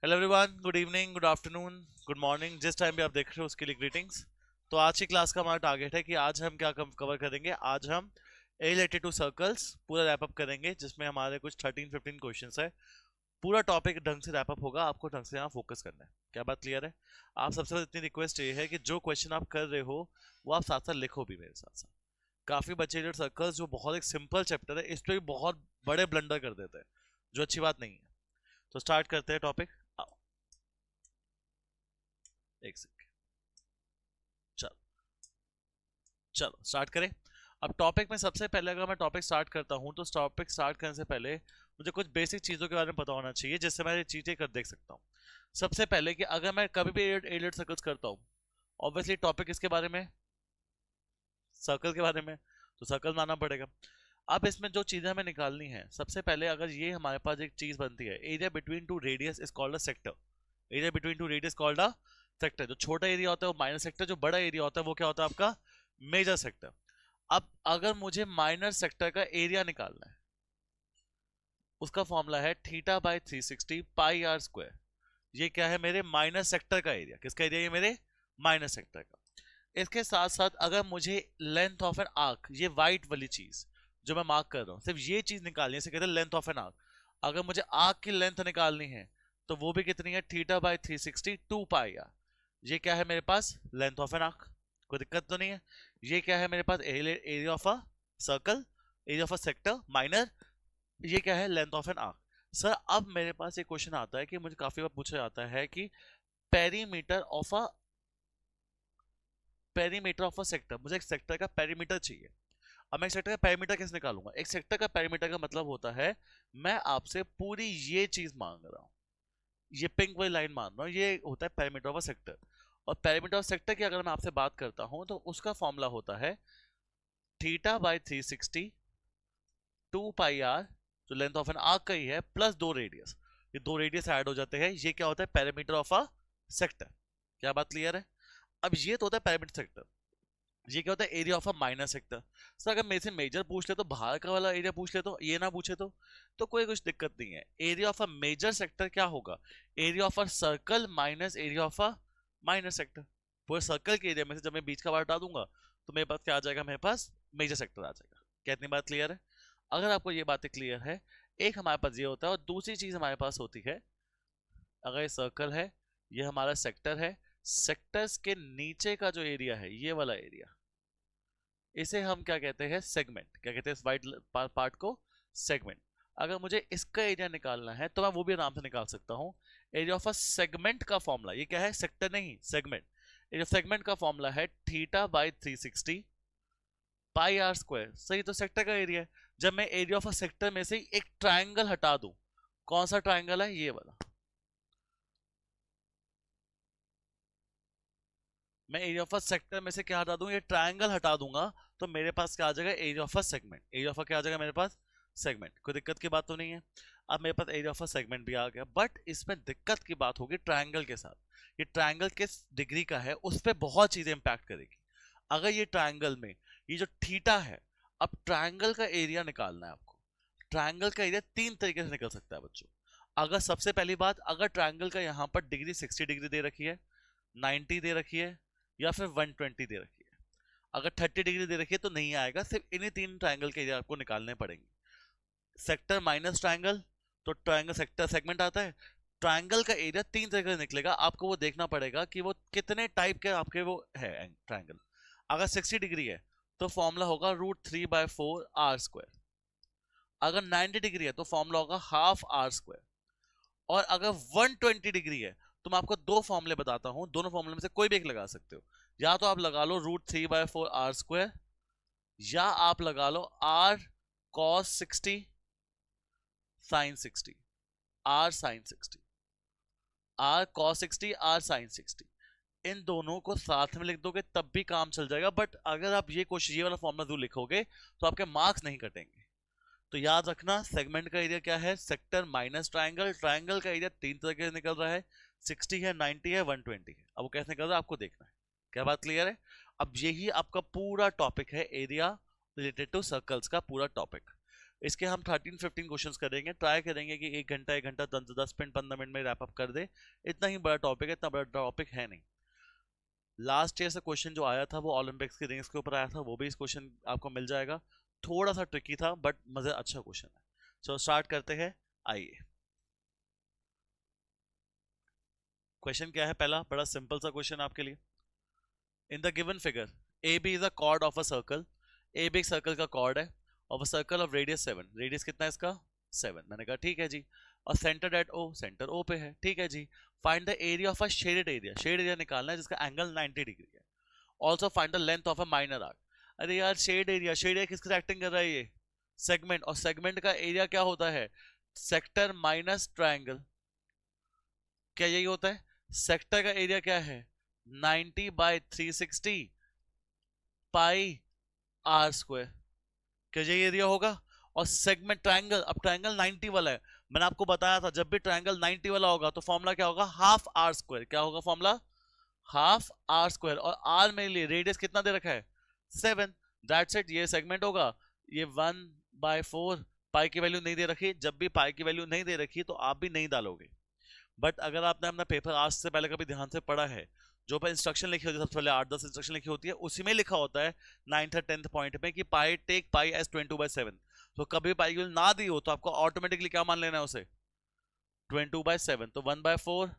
Hello everyone, good evening, good afternoon, good morning, जिस time भी आप देख रहे हो उसके लिए ग्रीटिंग्स। तो आज की क्लास का हमारा टारगेट है कि आज हम क्या कवर करेंगे। आज हम ए रिलेटेड टू सर्कल्स पूरा रैप अप करेंगे, जिसमें हमारे कुछ 13-15 क्वेश्चंस है। पूरा टॉपिक ढंग से रैप अप होगा, आपको ढंग से यहाँ फोकस करना है। क्या बात क्लियर है? आप सबसे पहले इतनी रिक्वेस्ट ये है कि जो क्वेश्चन आप कर रहे हो वो आप साथ साथ लिखो भी मेरे साथ साथ। काफी बच्चे सर्कल्स जो बहुत एक सिंपल चैप्टर है, इस पर भी बहुत बड़े ब्लंडर कर देते हैं, जो अच्छी बात नहीं है। तो स्टार्ट करते हैं टॉपिक। एक सेकंड, चलो चलो स्टार्ट करें। अब टॉपिक में सबसे पहले अगर मैं टॉपिक स्टार्ट करता हूं तो टॉपिक स्टार्ट करने से पहले मुझे कुछ बेसिक चीजों के बारे में पता होना चाहिए, जिससे मैं ये चीजें कर देख सकता हूँ। सबसे पहले कि अगर मैं कभी भी एलियट सर्कल्स करता हूँ, ऑब्वियसली टॉपिक किसके बारे में? सर्कल के बारे में। तो सर्कल मानना पड़ेगा। अब इसमें जो चीजें हमें निकालनी है, सबसे पहले अगर ये हमारे पास एक चीज बनती है, area between two radius is called a sector. Area between two radius called a sector. जो छोटा एरिया होता है वो माइनर सेक्टर, जो बड़ा एरिया होता है वो क्या होता है आपका? Major sector. अब अगर मुझे माइनर सेक्टर का एरिया निकालना है, उसका फॉर्मूला है θ/360 πr²। ये क्या है? मेरे माइनर सेक्टर का एरिया। किसका एरिया? ये मेरे माइनर सेक्टर का। इसके साथ साथ अगर मुझे लेंथ ऑफ एन आर्क, ये वाइट वाली चीज जो मैं मार्क कर रहा हूं, सिर्फ ये चीज निकालनी है, इसे कहते हैं लेंथ ऑफ एन आर्क। अगर मुझे आर्क की लेंथ निकालनी है तो वो भी कितनी है? θ/360 2πr। ये क्या है मेरे पास? Length of an arc. कोई दिक्कत तो नहीं है? ये क्या है मेरे पास? Area of a circle, area of a sector minor. ये क्या है? Length of an arc. Sir अब मेरे पास एक क्वेश्चन आता है कि मुझे काफी बार पूछा जाता है कि perimeter of a perimeter of a sector, मुझे एक सेक्टर का पेरीमीटर चाहिए। अब मैं एक सेक्टर का पेरीमीटर कैसे निकालूंगा? एक सेक्टर का पेरीमीटर का मतलब होता है मैं आपसे पूरी ये चीज मांग रहा हूँ, ये पिंक वाली लाइन मान रहा हूँ, ये होता है पेरीमीटर ऑफ अ सेक्टर। और पेरीमीटर ऑफ सेक्टर की अगर मैं आपसे बात करता हूँ तो उसका फॉर्मूला होता है θ/360 2πr, जो लेंथ ऑफ एन आर्क का ही है, प्लस दो रेडियस। ये दो रेडियस ऐड हो जाते हैं, ये क्या होता है? Perimeter of a sector. क्या बात क्लियर है? अब ये तो होता है पेरीमीटर सेक्टर। ये क्या होता है? Area of a minor sector. Sir अगर मेरे से मेजर पूछ ले तो बाहर का वाला एरिया पूछ ले, तो ये ना पूछे तो कोई कुछ दिक्कत नहीं है। Area of a major sector क्या होगा? Area of a circle minus area of a minor sector. पूरे सर्कल के एरिया में से जब मैं बीच का बार हटा दूंगा तो मेरे पास क्या आ जाएगा? मेरे पास मेजर सेक्टर आ जाएगा। क्या इतनी बात क्लियर है? अगर आपको ये बातें क्लियर है, एक हमारे पास ये होता है और दूसरी चीज हमारे पास होती है, अगर ये सर्कल है, ये हमारा सेक्टर है, सेक्टर्स के नीचे का जो एरिया है, ये वाला एरिया, इसे हम क्या कहते हैं? सेगमेंट। क्या कहते हैं इस वाइट पार्ट को? सेगमेंट। अगर मुझे इसका एरिया निकालना है तो मैं वो भी आराम से निकाल सकता हूं। एरिया ऑफ अ सेगमेंट का फॉर्मूला, ये क्या है? सेक्टर नहीं, सेगमेंट। एरिया सेगमेंट का फॉर्मूला है θ/360 πr²। सही, तो सेक्टर का एरिया है। जब मैं एरिया ऑफ अ सेक्टर में से एक ट्राइंगल हटा दूं, कौन सा ट्राइंगल है? ये वाला। मैं एरिया ऑफ अ सेक्टर में से क्या हटा दूं? ये ट्राइंगल हटा दूंगा, तो मेरे पास क्या आ जाएगा? Area of a segment. Area of अ क्या आ जाएगा मेरे पास? सेगमेंट। कोई दिक्कत की बात तो नहीं है? अब मेरे पास एरिया ऑफ अ सेगमेंट भी आ गया, बट इसमें दिक्कत की बात होगी ट्राइंगल के साथ। ये ट्राइंगल किस डिग्री का है उस पर बहुत चीजें इंपैक्ट करेगी। अगर ये ट्राइंगल में ये जो थीटा है, अब ट्राइंगल का एरिया निकालना है आपको। ट्राइंगल का एरिया तीन तरीके से निकल सकता है बच्चों। अगर सबसे पहली बात, अगर ट्राइंगल का यहाँ पर डिग्री 60 डिग्री दे रखी है, 90 दे रखी है, या फिर 120 दे रखी है। अगर 30 डिग्री दे रखी है तो नहीं आएगा, सिर्फ इन्हीं तीन ट्राइंगल के एरिया आपको निकालने पड़ेंगे। सेक्टर माइनस ट्राइंगल, तो ट्राइंगल सेक्टर सेगमेंट आता है। ट्राइंगल का एरिया तीन तरीके से निकलेगा, आपको वो देखना पड़ेगा कि वो कितने टाइप के आपके वो है ट्राइंगल। अगर 60 डिग्री है तो फॉर्मूला होगा √3/4 r²। अगर 90 डिग्री है तो फॉर्मूला होगा हाफ r²। और अगर 120 डिग्री है तो मैं आपको दो फॉर्मूले बताता हूं, दोनों फॉर्मूले में से कोई भी एक लगा सकते हो। या तो आप लगा लो √3/4 r², या आप लगा लो r cos 60 sin 60, r sin 60, r cos 60 r sin 60। इन दोनों को साथ में लिख दोगे तब भी काम चल जाएगा, बट अगर आप ये क्वेश्चन ये वाला फॉर्मूला जरूर लिखोगे तो आपके मार्क्स नहीं कटेंगे। तो याद रखना, सेगमेंट का एरिया क्या है? Sector minus triangle. ट्राइंगल का एरिया तीन तरह से निकल रहा है, 60 है, 90 है, 120 है। अब वो कैसे निकल रहा है आपको देखना है। क्या बात क्लियर है? अब यही आपका पूरा टॉपिक है, एरिया रिलेटेड टू सर्कल्स का पूरा टॉपिक। इसके हम 13-15 क्वेश्चंस करेंगे, ट्राई करेंगे कि 1 घंटा 10 मिनट 15 मिनट में रैप अप कर दे। इतना ही बड़ा टॉपिक है, इतना बड़ा टॉपिक है नहीं। लास्ट ईयर से क्वेश्चन जो आया था वो ओलंपिक्स की रिंग्स के ऊपर आया था, वो भी इस क्वेश्चन आपको मिल जाएगा। थोड़ा सा ट्रिकी था बट मजे अच्छा क्वेश्चन है। चलो स्टार्ट करते हैं। आइए, क्वेश्चन क्या है पहला, बड़ा सिंपल सा क्वेश्चन आपके लिए। In the given figure A B is a chord of a circle. A B एक सर्कल का कॉर्ड है, of a circle of radius 7। Radius कितना है इसका? 7। मैंने कहा ठीक है जी। और centre at O, centre O पे है, ठीक है जी। Find the area of a shaded area, shade area निकालना है जिसका एंगल 90 डिग्री है। Also find the length of a minor arc. अरे यार शेड एरिया, शेड एरिया किसका एक्टिंग कर रहा है? ये सेगमेंट, और सेगमेंट का एरिया क्या होता है? Sector minus triangle. क्या यही होता है? सेक्टर का एरिया क्या है? 90 बाय 360 पाई आर स्क्वायर। क्या यही एरिया होगा? और सेगमेंट ट्रायंगल, अब ट्रायंगल 90 वाला है, मैंने आपको बताया था जब भी ट्रायंगल 90 वाला होगा तो फॉर्मूला क्या होगा? Half r square. क्या होगा फॉर्मूला? Half r square. और आर मेरे लिए रेडियस कितना दे रखा है? 7। दैट्स इट, ये सेगमेंट होगा। ये 1/4 पाई की वैल्यू नहीं दे रखी, जब भी पाई की वैल्यू नहीं दे रखी तो आप भी नहीं डालोगे। बट अगर आपने अपना पेपर आज से पहले कभी ध्यान से पढ़ा है, जो पर इंस्ट्रक्शन लिखी होती है, सबसे पहले 8-10 इंस्ट्रक्शन लिखी होती है, उसी में लिखा होता है 9th और 10th पॉइंट में कि पाई टेक पाई एज 22/7। तो कभी पाई की वैल्यू ना दी हो तो आपको ऑटोमेटिकली क्या मान लेना है उसे? 22/7। तो 1/4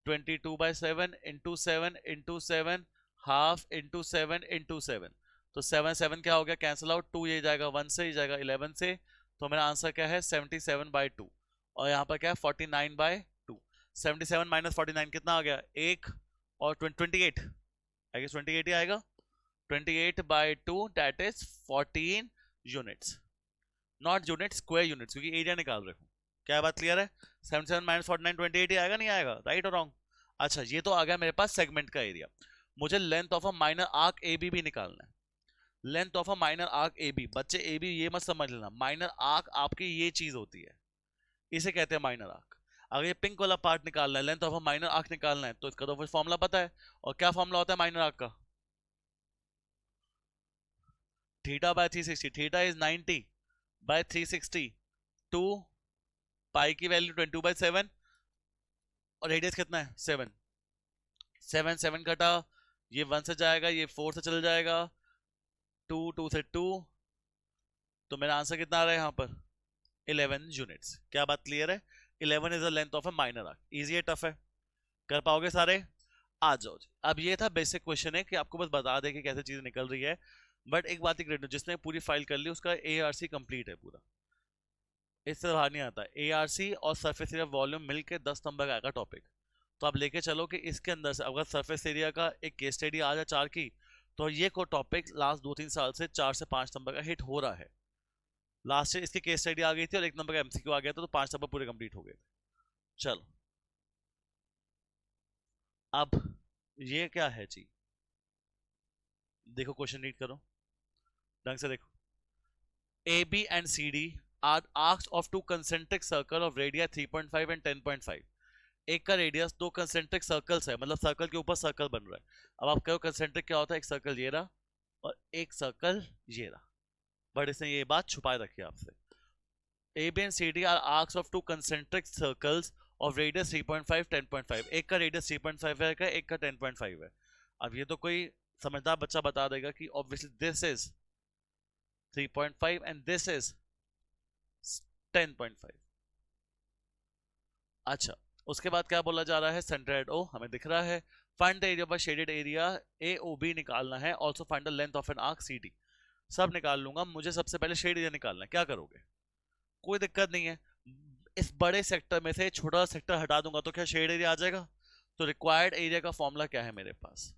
22/7 into 7 into 7 half into 7 into 7। तो 7 क्या हो गया? Cancel out. 2 ये जाएगा 1 से, ये जाएगा 11 से। तो मेरा आंसर क्या है? 77/2। और यहाँ पर क्या है? 49/2। 77 माइनस 49 कितना आ गया? 1 और 28 आई गेस 28 ही आएगा। 28/2 that is 14 units, not unit, square units, क्योंकि एरिया निकाल रहे हो। क्या बात क्लियर है? 77 माइनस 49 28 ही आएगा, नहीं आएगा? राइट और रॉन्ग? अच्छा, ये तो आ गया मेरे पास सेगमेंट का एरिया। मुझे length of a minor arc A B भी निकालना है। Length of a minor arc A B, बच्चे ए बी ये मत समझ लेना, माइनर आर्क आपकी ये चीज होती है, इसे कहते हैं माइनर आर्क। अगर ये पिंक वाला पार्ट निकालना है, length of a minor arc निकालना है, तो इसका तो फिर फॉर्मूला पता है। और क्या फॉर्मूला होता है माइनर आर्क का? Theta by 360। Theta is 90 by 360 two pi की वैल्यू 22/7 और रेडियस कितना है? 7। 7 कटा, ये 1 से जाएगा, ये 4 से चल जाएगा, 2 से 2। तो मेरा आंसर कितना आ रहा है यहाँ पर? 11 यूनिट्स। क्या बात क्लियर है? 11 is the length of a minor arc. Easy है टफ है? कर पाओगे सारे? आ जाओ जी। अब ये था बेसिक क्वेश्चन है कि आपको बस बता दे कि कैसे चीज निकल रही है। बट एक बात ही, जिसने पूरी फाइल कर ली उसका ARC कंप्लीट है पूरा, इससे बाहर नहीं आता। ARC और सरफेस एरिया वॉल्यूम मिलके 10 नंबर का आएगा टॉपिक। तो आप लेके चलो कि इसके अंदर से अगर सरफेस एरिया का एक केस स्टडी आ जाए 4 की, तो ये को टॉपिक लास्ट 2-3 साल से 4 से 5 नंबर का हिट हो रहा है। लास्ट ईयर इसकी केस स्टडी आ गई थी और 1 नंबर का MCQ आ गया था, तो 5 नंबर पूरे कंप्लीट हो गए थे। चलो, अब ये क्या है जी? देखो क्वेश्चन रीड करो ढंग से, देखो। AB and CD are arcs of two concentric circle of radii 3.5 and 10.5। एक का रेडियस, दो कंसेंट्रिक सर्कल्स है, मतलब सर्कल के ऊपर सर्कल बन रहा है। अब आप कहो कंसेंट्रिक क्या होता है? एक सर्कल ये रहा और एक सर्कल ये रहा, बट इसने ये बात छुपाए रखी है आपसे। AB and CD are arcs of two concentric circles of radius 3.5 10.5। एक का रेडियस 3.5 है, एक का 10.5 है। अब ये तो कोई समझदार बच्चा बता देगा कि obviously this is 3.5 and this is 10.5। अच्छा, उसके बाद क्या बोला जा रहा है? सेंटर एट ओ हमें दिख रहा है। Find the area of shaded area AOB निकालना है। Also find the length of an arc CD। सब निकाल लूंगा, मुझे सबसे पहले शेड एरिया निकालना है। क्या करोगे? कोई दिक्कत नहीं है, इस बड़े सेक्टर में से छोटा सेक्टर हटा दूंगा तो क्या शेड एरिया आ जाएगा? तो रिक्वायर्ड एरिया का फॉर्मूला क्या है मेरे पास?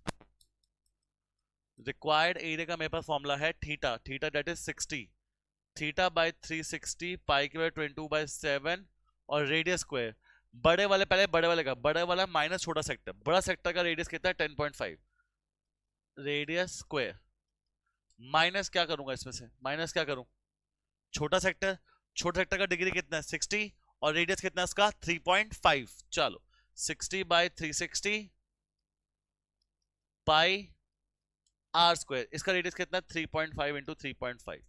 रिक्वायर्ड एरिया का मेरे पास फॉर्मूला है theta, theta that is 60, theta by 360 पाई की वैल्यू 22/7 और रेडियस स्क्वायर। बड़े वाले, पहले बड़े वाले का, बड़े वाला माइनस छोटा सेक्टर, बड़ा सेक्टर का रेडियस कितना है? 10.5 रेडियस स्क्वायर माइनस क्या करूंगा इसमें से? माइनस क्या करूं? छोटा सेक्टर, छोटा सेक्टर का डिग्री कितना है? 60 और रेडियस कितना है इसका? 3.5। चलो 60/360 पाई आर स्क्वायर, इसका रेडियस कितना है? 3.5 इंटू 3.5।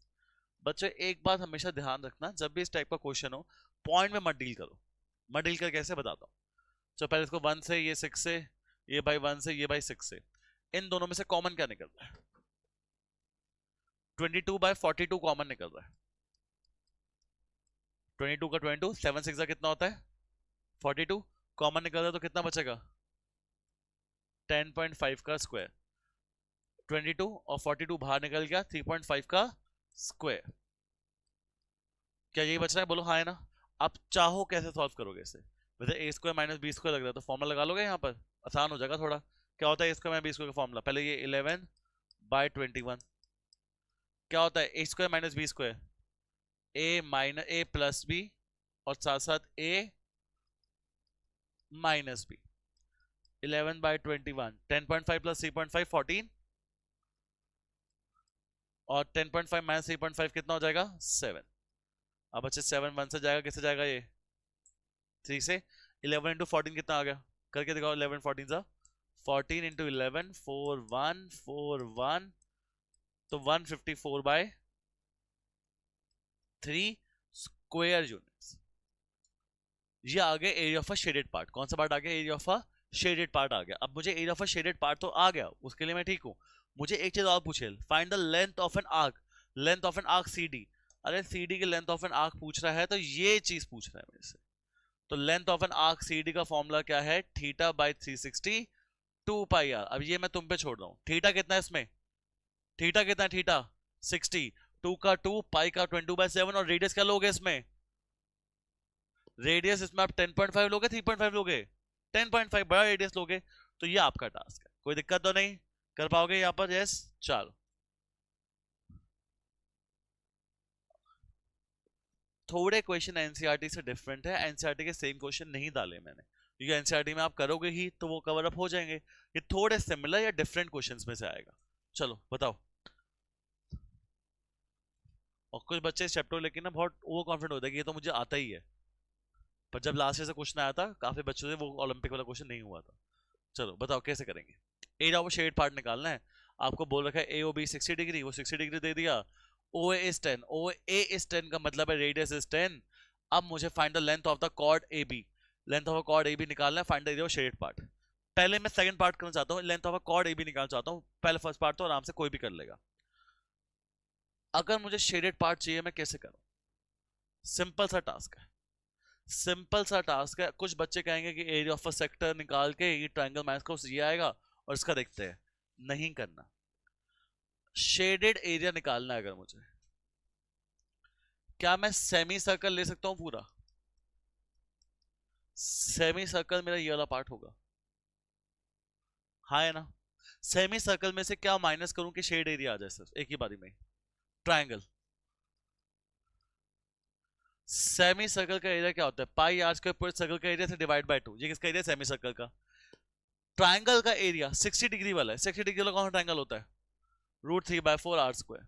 बच्चों एक बात हमेशा ध्यान रखना, जब भी इस टाइप का क्वेश्चन हो पॉइंट में मत डील करो। मत डील कर कैसे बताता हूँ। तो पहले इसको 1 से, ये 6 से, ये बाई 1 से, ये बाई 6 से, इन दोनों में से कॉमन क्या निकल रहा है? 22/42 कॉमन निकल रहा है। 22 का 22, 7 6 कितना होता है 42, कॉमन निकल रहा है तो कितना बचेगा 10.5 का स्क्वायर। 22 और 42 बाहर निकल गया, 3.5 का स्क्वायर। क्या यही बच रहा है? बोलो हाँ है ना। आप चाहो कैसे सॉल्व करोगे इसे? वैसे ए स्क्वायर माइनस बी स्क्वायर लग रहा है, तो फॉर्मूला लगा लोगे यहाँ पर, आसान हो जाएगा थोड़ा। क्या होता है ए स्क्वायर माइनस बी स्क्वायर का फॉर्मूला? पहले ये 11/21। क्या होता है ए स्क्वायर माइनस बी स्क्वायर? ए माइनस ए प्लस बी और साथ साथ ए माइनस बी। 11/21, 10.5 प्लस 3.5 14, और 10.5 माइनस 3.5 कितना हो जाएगा 7। अब अच्छे 7 1 से जाएगा, किससे जाएगा ये 3 से। 11 इंटू 14 कितना आ गया? करके दिखाओ। 11 14 सा 14 इंटू 11 4 1 4 1, तो 154/3 स्क्वायर यूनिट्स। ये आ गया area of a shaded part. कौन सा पार्ट आ गया? Area of a shaded part आ गया। अब मुझे area of a shaded part तो आ गया, उसके लिए मैं ठीक हूं। मुझे एक चीज और पूछे, find the length of an arc. Length of an arc CD। अरे CD की लेंथ ऑफ एन आर्क पूछ रहा है तो ये चीज पूछ रहा है मेरे से। तो length of an arc CD का फॉर्मूला क्या है? θ/360 2πr। अब ये मैं तुम पे छोड़ रहा हूं। थीटा कितना है इसमें? थीटा कितना है? थीटा 60, 2 का 2, पाई का 22/7, और रेडियस क्या लोगे इसमें? रेडियस इसमें आप 10.5 लोगे 3.5 लोगे? 10.5 बड़ा रेडियस लोगे। तो ये आपका टास्क है, कोई दिक्कत तो नहीं? कर पाओगे यहाँ पर? यस। चलो थोड़े क्वेश्चन एनसीईआरटी से डिफरेंट है। एनसीईआरटी के सेम क्वेश्चन नहीं डाले मैंने, क्योंकि एनसीईआरटी में आप करोगे ही तो वो कवर अप हो जाएंगे। ये थोड़े सिमिलर या डिफरेंट क्वेश्चंस में से आएगा। चलो बताओ। और कुछ बच्चे इस चैप्टर लेकिन ना बहुत ओवर कॉन्फिडेंट होता है कि ये तो मुझे आता ही है, पर जब लास्ट ईयर से क्वेश्चन आया था काफी बच्चों से, वो ओलंपिक वाला क्वेश्चन नहीं हुआ था। चलो बताओ कैसे करेंगे। एरिया ऑफ शेड पार्ट निकालना है। आपको बोल रखा है ए ओ बी 60 डिग्री, वो 60 डिग्री दे दिया। ओ ए इज 10, ओ ए इज 10 का मतलब है रेडियस इज 10। अब मुझे find the length of the chord A B. Length of a chord A B निकालना है, find the area of shaded part. पहले मैं सेकंड पार्ट करना चाहता हूँ, length of a chord A B निकालना चाहता हूँ। पहले फर्स्ट पार्ट तो आराम से कोई भी कर लेगा। अगर मुझे शेडेड पार्ट चाहिए मैं कैसे करूं? सिंपल सा टास्क है, सिंपल सा टास्क है। कुछ बच्चे कहेंगे कि एरिया ऑफ अ सेक्टर निकाल के ये ट्रायंगल मैथ का ये आएगा और इसका देखते हैं। नहीं करना। शेडेड एरिया निकालना है अगर मुझे, क्या मैं सेमी सर्कल ले सकता हूं पूरा? सेमी सर्कल मेरा ये वाला पार्ट होगा, हाँ है ना। सेमी सर्कल में से क्या माइनस करूं कि शेड एरिया आ जाए सर एक ही बारी में? ट्रायंगल। सेमी सर्कल का एरिया क्या होता है? पाई आर स्क्वायर पूरे सर्कल का एरिया से डिवाइड बाय 2। ये किसका एरिया? सेमी सर्कल का। ट्रायंगल का एरिया 60 डिग्री वाला है। 60 डिग्री वाला कौन सा ट्रायंगल होता है? √3/4 आर स्क्वायर।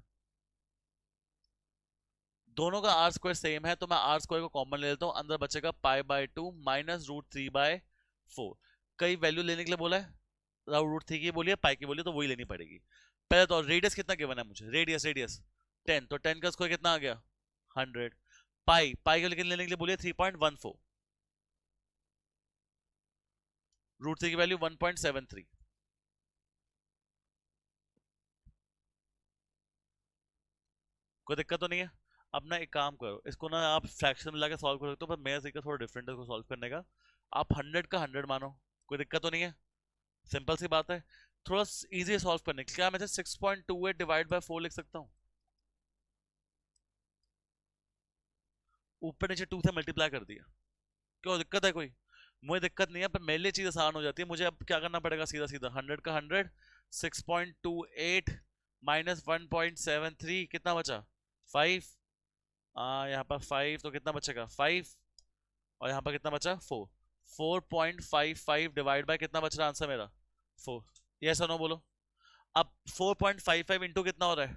दोनों का आर स्क्वायर सेम है तो मैं आर स्क्वायर को कॉमन ले लेता हूं, अंदर बचेगा π/2 माइनस √3/4। कई वैल्यू लेने के लिए बोला है, √3 की बोलिए पाई की बोलिए तो वही लेनी पड़ेगी। पहले तो रेडियस कितना गिवन है मुझे? रेडियस 10, तो 10 का स्क्वायर कितना आ गया 100। पाई पाई को लेकिन लेने के लिए बोलिए 3.14, √3 की वैल्यू 1.73। कोई दिक्कत तो नहीं है? अब ना एक काम करो, इसको ना आप फ्रैक्शन में लाके सॉल्व कर सकते हो, पर मेरा तरीका थोड़ा डिफरेंट है इसको सॉल्व करने का। आप 100 का 100 मानो, कोई दिक्कत तो नहीं है? सिंपल सी बात है। थोड़ा इजी सॉल्व करने के, क्या मैं 6.28 डिवाइड बाय 4 लिख सकता हूँ? ऊपर नीचे 2 से मल्टीप्लाई कर दिया। क्यों दिक्कत है कोई? मुझे दिक्कत नहीं है, पर मेरे लिए चीज आसान हो जाती है। मुझे अब क्या करना पड़ेगा? सीधा सीधा 100 का 100, 6.28 माइनस 1.73 कितना बचा 5। यहाँ पर 5 तो कितना बचेगा 5, और यहाँ पर कितना बचा 4। 4.55 डिवाइड बाय कितना बच रहा आंसर मेरा 4। यस और नो बोलो। अब 4.55 इंटू कितना हो रहा है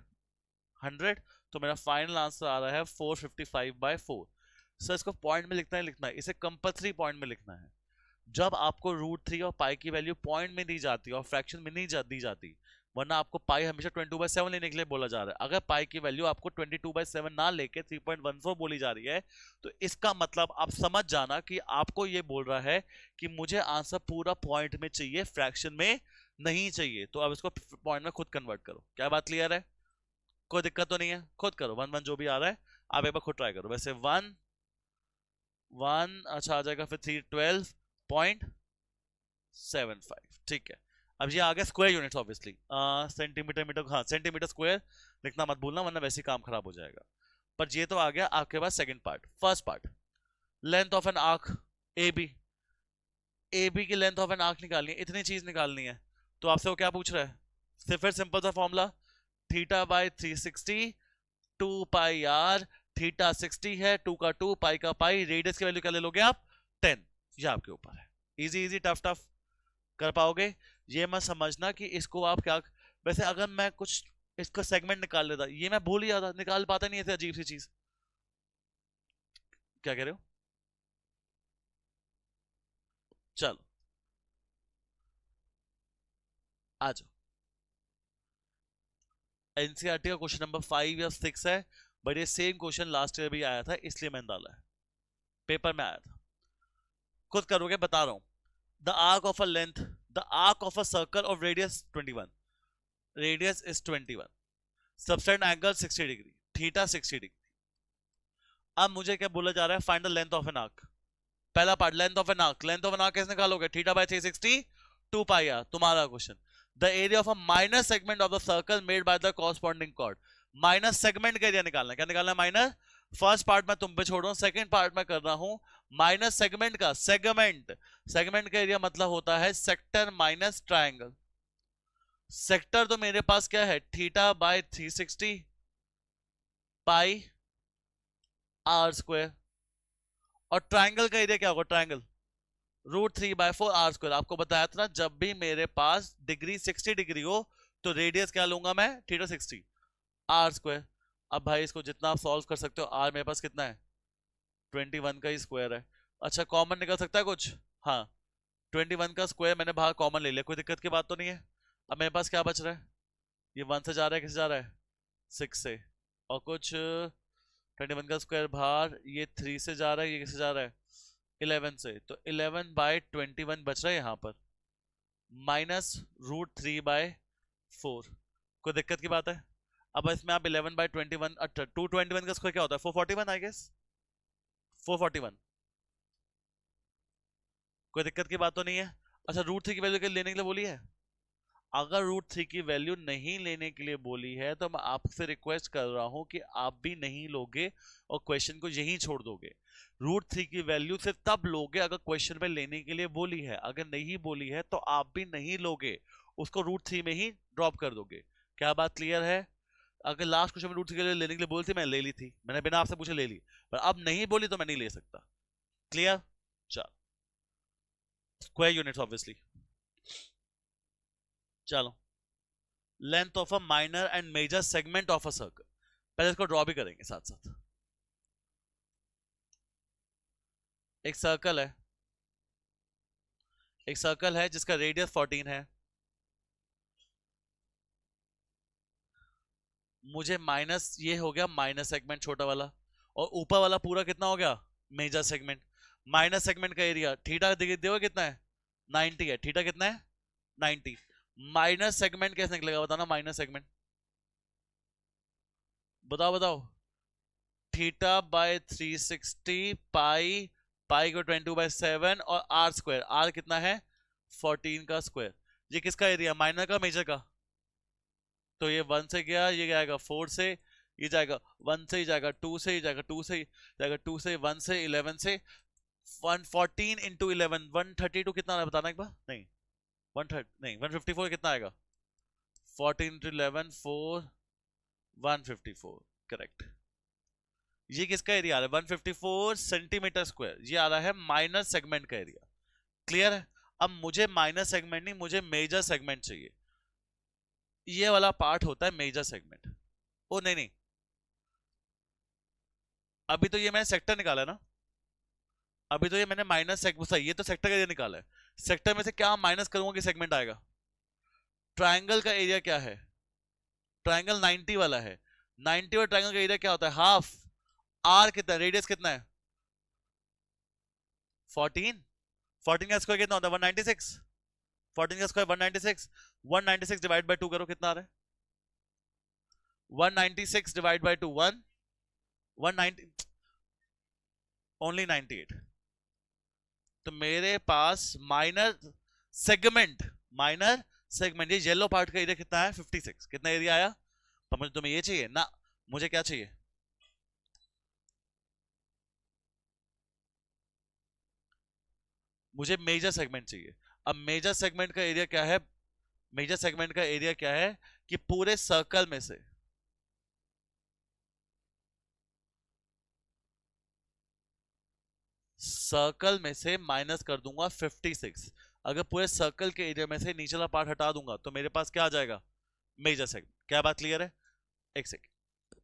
100, तो मेरा फाइनल आंसर आ रहा है 455/4। सर इसको पॉइंट में लिखना है, लिखना है इसे कंपल्सरी पॉइंट में लिखना है। जब आपको √3 और पाई की वैल्यू पॉइंट में दी जाती है और फ्रैक्शन में नहीं दी जाती, वरना आपको पाई हमेशा 22/7 लेने के लिए बोला जा रहा है। अगर पाई की वैल्यू आपको 22/7 ना लेके 3.14 बोली जा रही है, तो इसका मतलब आप समझ जाना कि आपको ये बोल रहा है कि मुझे आंसर पूरा पॉइंट में चाहिए, फ्रैक्शन में नहीं चाहिए। तो अब इसको पॉइंट में खुद कन्वर्ट करो। क्या बात क्लियर है? कोई दिक्कत तो नहीं है? खुद करो, 1 1 जो भी आ रहा है आप एक बार खुद ट्राई करो। वैसे 1 1 अच्छा आ जाएगा, फिर 312.75, ठीक है। अब ये आ गया square units, obviously centimetre metre, हाँ सेंटीमीटर स्क्वायर लिखना मत भूलना, वरना वैसे ही काम खराब हो जाएगा। पर ये तो आ गया आपके पास second part. First part, length of an arc A B, A B की लेंथ ऑफ एन आर्क निकालनी है, इतनी चीज निकालनी है। तो आपसे वो क्या पूछ रहा है? सिर्फ सिंपल सा formula, theta by 360 2 pi r, theta 60 है, 2 का 2 पाई का पाई, रेडियस की वैल्यू क्या ले लोगे आप? 10। ये आपके ऊपर है, इजी इजी टफ टफ कर पाओगे? ये मत समझना कि इसको आप क्या, वैसे अगर मैं कुछ इसका सेगमेंट निकाल लेता, ये मैं भूल ही जाता, निकाल पाता नहीं ऐसे अजीब सी चीज। क्या कह रहे हो? चलो आ जाओ। एनसीईआरटी का क्वेश्चन नंबर 5 या 6 है, बट ये सेम क्वेश्चन लास्ट ईयर भी आया था, इसलिए मैंने डाला है, पेपर में आया था। खुद करोगे, बता रहा हूं। The arc of a length, the arc of a circle of radius 21, radius is 21, subtended angle 60 degree, theta 60 degree. अब मुझे क्या बोला जा रहा है? Find the length of an arc. पहला part, length of an arc. Length of an arc कैसे निकालोगे? Theta by 360 2 pi R. तुम्हारा question, the area of a minor segment of the circle made by the corresponding chord. Minor segment का area निकालना है। क्या निकालना है? Minor. First part मैं तुम पे छोड़ रहा हूं, सेकंड पार्ट में कर रहा हूं। माइनस सेगमेंट का, सेगमेंट, सेगमेंट का एरिया मतलब होता है सेक्टर माइनस ट्रायंगल। सेक्टर तो मेरे पास क्या है? Theta by 360 pi are square. और ट्रायंगल का एरिया क्या होगा? Triangle √3/4 r²। आपको बताया था ना, जब भी मेरे पास डिग्री 60 डिग्री हो तो रेडियस क्या लूंगा मैं? Theta 60 r²। अब भाई इसको जितना आप सॉल्व कर सकते हो, r मेरे पास कितना है? 21 का ही स्क्वायर है। अच्छा कॉमन निकल सकता है कुछ? हाँ, 21 का स्क्वायर मैंने बाहर कॉमन ले लिया, कोई दिक्कत की बात तो नहीं है। अब मेरे पास क्या बच रहा है? ये 1 से जा रहा है, किससे जा रहा है? 6 से। और कुछ 21 का स्क्वायर बाहर, ये 3 से जा रहा है, ये किससे जा रहा है? 11 से। तो 11/21 बच रहा है यहाँ पर, माइनस √3/4। कोई दिक्कत की बात है? अब इसमें आप 11/21, 221 का स्क्वायर क्या होता है? 441 आई गेस, 441। कोई दिक्कत की बात तो नहीं है? अच्छा √3 की वैल्यू लेने के लिए बोली है? अगर √3 की वैल्यू नहीं लेने के लिए बोली है तो मैं आपसे रिक्वेस्ट कर रहा हूं कि आप भी नहीं लोगे और क्वेश्चन को यहीं छोड़ दोगे। √3 की वैल्यू सिर्फ तब लोगे अगर क्वेश्चन में लेने के लिए बोली है, अगर नहीं बोली है तो आप भी नहीं लोगे, उसको √3 में ही ड्रॉप कर दोगे। क्या बात क्लियर है? अगर लास्ट क्वेश्चन में √3 के लिए लेने के लिए बोली थी, मैं ले ली थी, मैंने बिना आपसे पूछे ले ली, पर अब नहीं बोली तो मैं नहीं ले सकता। क्लियर? चलो, स्क्वायर यूनिट्स ऑब्वियसली। चलो, length of a minor and major segment of a circle, पहले इसको ड्रॉ भी करेंगे साथ साथ। एक सर्कल है, एक सर्कल है जिसका रेडियस 14 है। मुझे माइनस, ये हो गया माइनस सेगमेंट छोटा वाला, और ऊपर वाला पूरा कितना हो गया? Major segment. माइनस सेगमेंट का एरिया थीटा देखो कितना है? 90 है। थीटा कितना है? 90। माइनस सेगमेंट कैसे निकलेगा बताना? माइनस सेगमेंट बताओ बताओ। थीटा बाय 360 पाई, पाई को 22/7 और r², r कितना है? 14 का स्क्वायर। ये किसका एरिया? माइनर का, मेजर का? तो ये 1 से गया, ये जाएगा 4 से, ये जाएगा 1 से, ही जाएगा 2 से, ही जाएगा 2 से, ही जाएगा 2 से, 1 से 11 से, 114 इंटू 11 132 कितना आ रहा है बताना एक बार? नहीं 130 नहीं 154 कितना आएगा? 14 इंटू 11 4 154, करेक्ट। ये किसका एरिया आ रहा है? 154 सेंटीमीटर स्क्वायर। ये आ रहा है माइनर सेगमेंट का एरिया। क्लियर है? अब मुझे माइनर सेगमेंट नहीं, मुझे मेजर सेगमेंट चाहिए। ये वाला पार्ट होता है मेजर सेगमेंट। ओ नहीं नहीं, अभी तो ये मैंने सेक्टर निकाला है ना, अभी तो ये मैंने माइनस सेगमेंट, सही, ये तो सेक्टर का एरिया निकाला है। सेक्टर में से क्या माइनस करूंगा कि सेगमेंट आएगा? ट्रायंगल का एरिया क्या है? ट्रायंगल 90 वाला है। 90 और ट्रायंगल का एरिया क्या होता है? हाफ। आर कितना है? रेडियस कितना है? 14। 14 का स्क्वायर कितना होता है? 196। 14 का स्क्वायर 196। 196 डिवाइड बाय 2 करो, कितना आ रहा है? 196 डिवाइड बाय 2 1 190 ओनली 98। तो मेरे पास माइनर सेगमेंट ये येलो पार्ट का एरिया कितना है? 56। कितना एरिया आया? तो मुझे तुम्हें ये चाहिए ना, मुझे क्या चाहिए? मुझे मेजर सेगमेंट चाहिए। अब मेजर सेगमेंट का एरिया क्या है? मेजर सेगमेंट का एरिया क्या है कि पूरे सर्कल में से माइनस कर दूंगा 56। अगर पूरे सर्कल के एरिया में से नीचे वाला पार्ट हटा दूंगा तो मेरे पास क्या आ जाएगा? Major segment. क्या बात क्लियर है? एक सेकंड।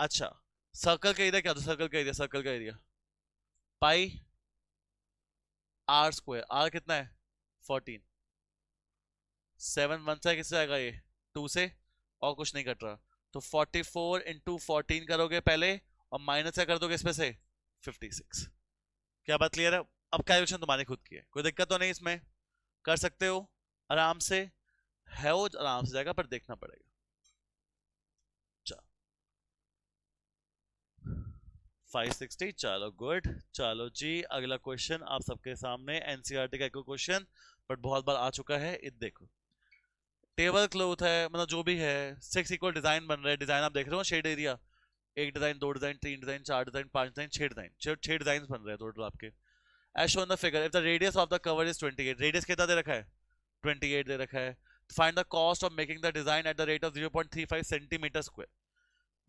अच्छा, सर्कल का एरिया क्या होता है? सर्कल का area pi are square. R कितना है? 14। 7 1 से किससे आएगा? ये 2 से। और कुछ नहीं कट रहा। तो 44 इंटू 14 करोगे पहले, और माइनस क्या कर दोगे इसमें से? 56। क्या बात क्लियर है? अब कैलकुलेशन तुम्हारी खुद की है, कोई दिक्कत तो नहीं इसमें, कर सकते हो आराम से। है वो आराम से जाएगा, पर देखना पड़ेगा। 560। चलो गुड। चलो जी, अगला क्वेश्चन आप सबके सामने एनसीईआरटी का एक क्वेश्चन, बट बहुत बार आ चुका है। ये देखो, टेबल क्लॉथ है, मतलब जो भी है, 6 इक्वल डिजाइन बन रहा है। डिजाइन आप देख रहे हो, शेड एरिया, एक डिजाइन, दो डिजाइन, तीन डिजाइन, चार डिजाइन, पांच डिजाइन, छह डिजाइन, छह डिजाइन बन रहे हैं टोटल आपके। As shown the figure, if the radius of the cover is 28, radius कितना दे रखा है? 28 दे रखा है। Find the cost of making the design at the rate of 0.35 centimetre square.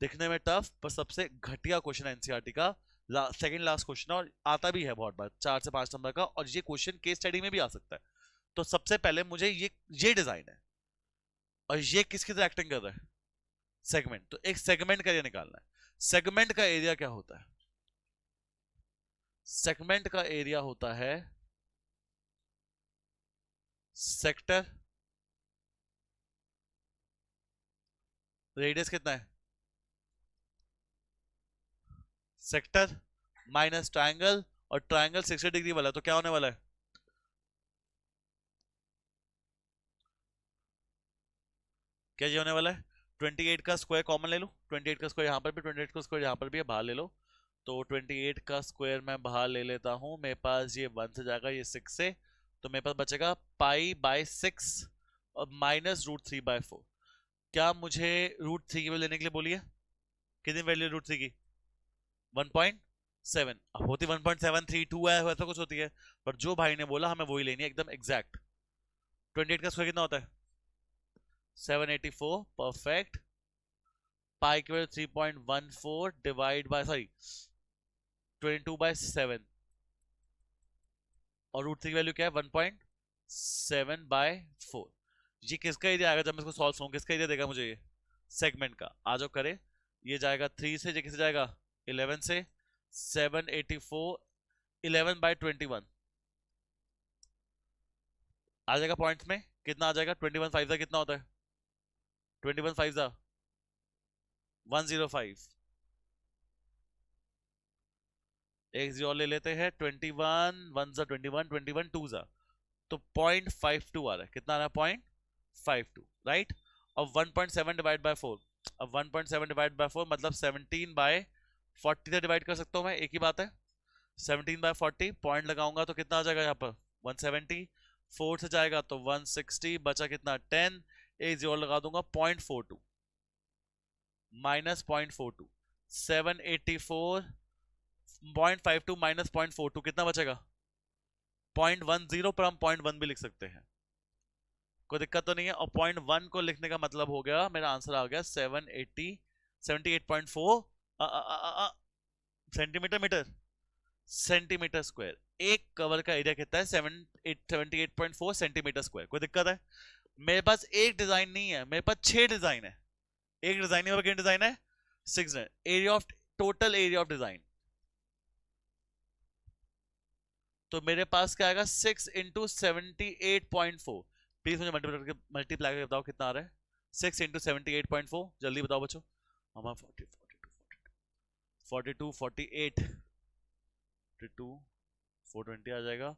दिखने में टफ, पर सबसे घटिया क्वेश्चन है एनसीईआरटी का। सेकंड लास्ट क्वेश्चन है, और आता भी है बहुत बार 4 से 5 नंबर का, और ये क्वेश्चन केस स्टडी में भी आ सकता है। तो सबसे पहले मुझे ये डिजाइन है, और ये किसकी तरह एक्टिंग कर रहा है? सेगमेंट। तो एक सेगमेंट का एरिया निकालना है। सेगमेंट का एरिया क्या होता है? सेगमेंट का एरिया होता है सेक्टर, रेडियस कितना है? सेक्टर माइनस ट्रायंगल, और ट्रायंगल 60 डिग्री वाला है, तो क्या होने वाला है? क्या ये होने वाला है? 28 का स्क्वायर कॉमन ले लो। 28 का स्क्वायर यहाँ पर भी, 28 का स्क्वायर यहाँ पर भी है, बाहर ले लो। तो 28 का स्क्वायर मैं बाहर ले लेता हूँ, मेरे पास ये 1 से जाएगा, ये 6 से, तो मेरे पास बचेगा पाई बाय 6 और माइनस √3/4। क्या मुझे √3 की वैल्यू लेने के लिए बोलिए? कितनी वैल्यू √3 की? 1.7। होती 1.732 है, वैसा कुछ होती है, पर जो भाई ने बोला हमें वही लेनी है, एकदम एग्जैक्ट। 28 का स्क्वायर कितना होता है? 784। परफेक्ट। पाई की वैल्यू 3.14 डिवाइड बाय, सॉरी, 22/7, और √3 की वैल्यू क्या है? 1.7/4। ये किसका एरिया आएगा जब मैं इसको सॉल्व करूँ? किसका एरिया देगा मुझे ये? सेगमेंट का। आ जाओ करे। ये जाएगा 3 से, ये किससे जाएगा? 11 से। 784 11/21 आ जाएगा पॉइंट्स में। कितना आ जाएगा? 21 5 का कितना होता है? 21 5 का 105। एक जीरो ले लेते हैं। 21 1 जा 21, 21 2 जा, तो 0.52 आ रहा है। कितना आ रहा है? 0.52, राइट। और 1.7 डिवाइड बाय 4, अब 1.7 डिवाइड बाय 4 मतलब 17/40 से डिवाइड कर सकता हूं मैं, एक ही बात है। 17/40 पॉइंट लगाऊंगा तो कितना आ जाएगा यहाँ पर? 170। 4 से जाएगा तो 160, बचा कितना? 10। एक जीरो लगा दूंगा, 0.42 माइनस 0.42, 784। 0.52 माइनस 0.42 कितना बचेगा? 0.10, पर हम 0.1 भी लिख सकते हैं, कोई दिक्कत तो नहीं है। और 0.1 को लिखने का मतलब हो गया, मेरा आंसर आ गया 78.4 सेंटीमीटर मीटर सेंटीमीटर स्क्वायर। एक कवर का एरिया कितना है? 78.4 सेंटीमीटर स्क्वायर। कोई दिक्कत है? मेरे पास एक डिजाइन नहीं है, मेरे पास 6 डिजाइन है। एक डिजाइन है, कितने डिजाइन है? 6 area of, total area of design तो मेरे पास क्या आएगा 6 इंटू 78.4। प्लीज मुझे मल्टीप्लाई करके बताओ कितना आ रहा है 6 इंटू 78.4, जल्दी बताओ बच्चों। हमारा 40 42 48 42 420 आ जाएगा।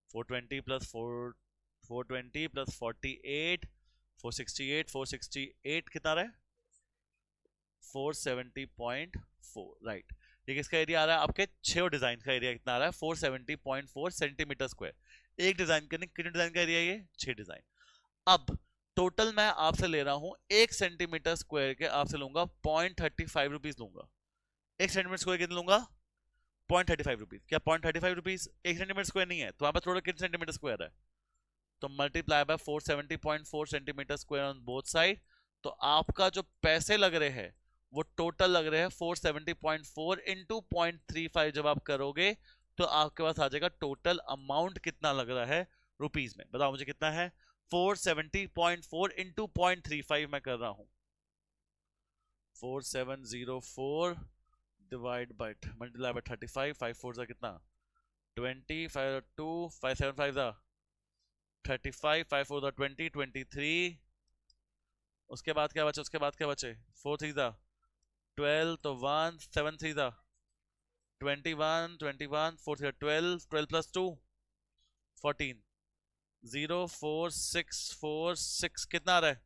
420 प्लस 420 प्लस 48 468 कितना रहा है 470.4, राइट। ये किसका एरिया आ रहा है आपके 6 डिजाइन का एरिया कितना आ रहा है 470.4 सेंटीमीटर स्क्वायर। एक डिजाइन करने कितने डिजाइन का एरिया ये 6 डिजाइन। अब टोटल मैं आपसे ले रहा हूं 1 सेंटीमीटर स्क्वायर के आपसे लूंगा 0.35 रुपीज लूंगा। 1 सेंटीमीटर स्क्वायर कितने लूंगा 0.35 रुपीज। क्या 0.35 रुपीज 1 सेंटीमीटर स्क्वायर नहीं है, तो वहां पर टोटल कितने सेंटीमीटर स्क्वायर है, तो multiply by 470.4 centimetre square on both side. तो आपका जो पैसे लग रहे हैं वो टोटल लग रहे हैं 470.4 इंटू 0.35 जब आप करोगे तो आपके पास आ जाएगा टोटल अमाउंट कितना लग रहा है रुपीज में। बताओ मुझे कितना है 470.4 इंटू 0.35 मैं कर रहा हूं 4704 डिवाइड बाय मल्टीप्लाई बाय 35 5 4 जा कितना 20 5 2 5 7 5 जा 35 5 4 जा 20 23। उसके बाद क्या बचे 4 3 जा 12 तो 1 7 3 जा 21 21 4 3 12 12 प्लस 2 14 0 4 6 4 6 कितना आ रहा है,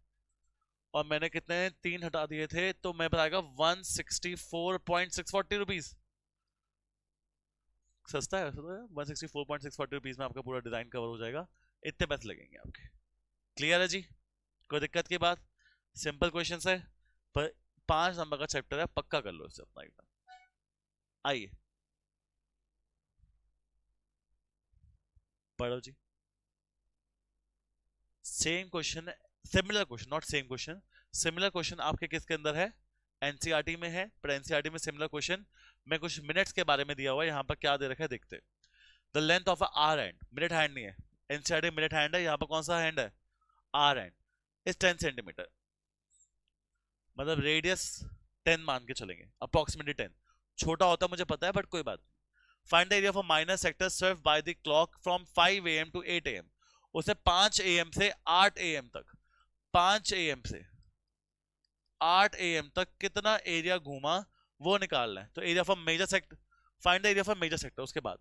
और मैंने कितने 3 हटा दिए थे तो मैं बताएगा 164.640 रुपीज। सस्ता है 164.640 रुपीज में आपका पूरा डिजाइन कवर हो जाएगा। इतने पैसे लगेंगे आपके। क्लियर है जी, कोई दिक्कत की बात, सिंपल क्वेश्चन है पर 5 नंबर का चैप्टर है, पक्का कर लो इससे अपना एकदम। आइए पढ़ो जी। Same question, similar question, not same question, similar question आपके किसके अंदर है एनसीईआरटी में है। पर एनसीईआरटी में सिमिलर क्वेश्चन मैं कुछ मिनट्स के बारे में दिया हुआ है, यहाँ पर क्या दे रखा है देखते। The length of hour hand, minute hand नहीं है एनसीईआरटी मिनट हैंड है, यहाँ पर कौन सा हैंड है आर हैंड इज 10 सेंटीमीटर, मतलब रेडियस 10 मान के चलेंगे अप्रोक्सीमेटली 10। छोटा होता मुझे पता है बट कोई बात नहीं। Find the area of a minor sector served by the clock from 5 AM to 8 AM। उसे 5 AM से 8 AM तक, 5 AM से 8 AM तक कितना एरिया घूमा वो निकालना है। तो area of a major sector, find the area of a major sector, उसके बाद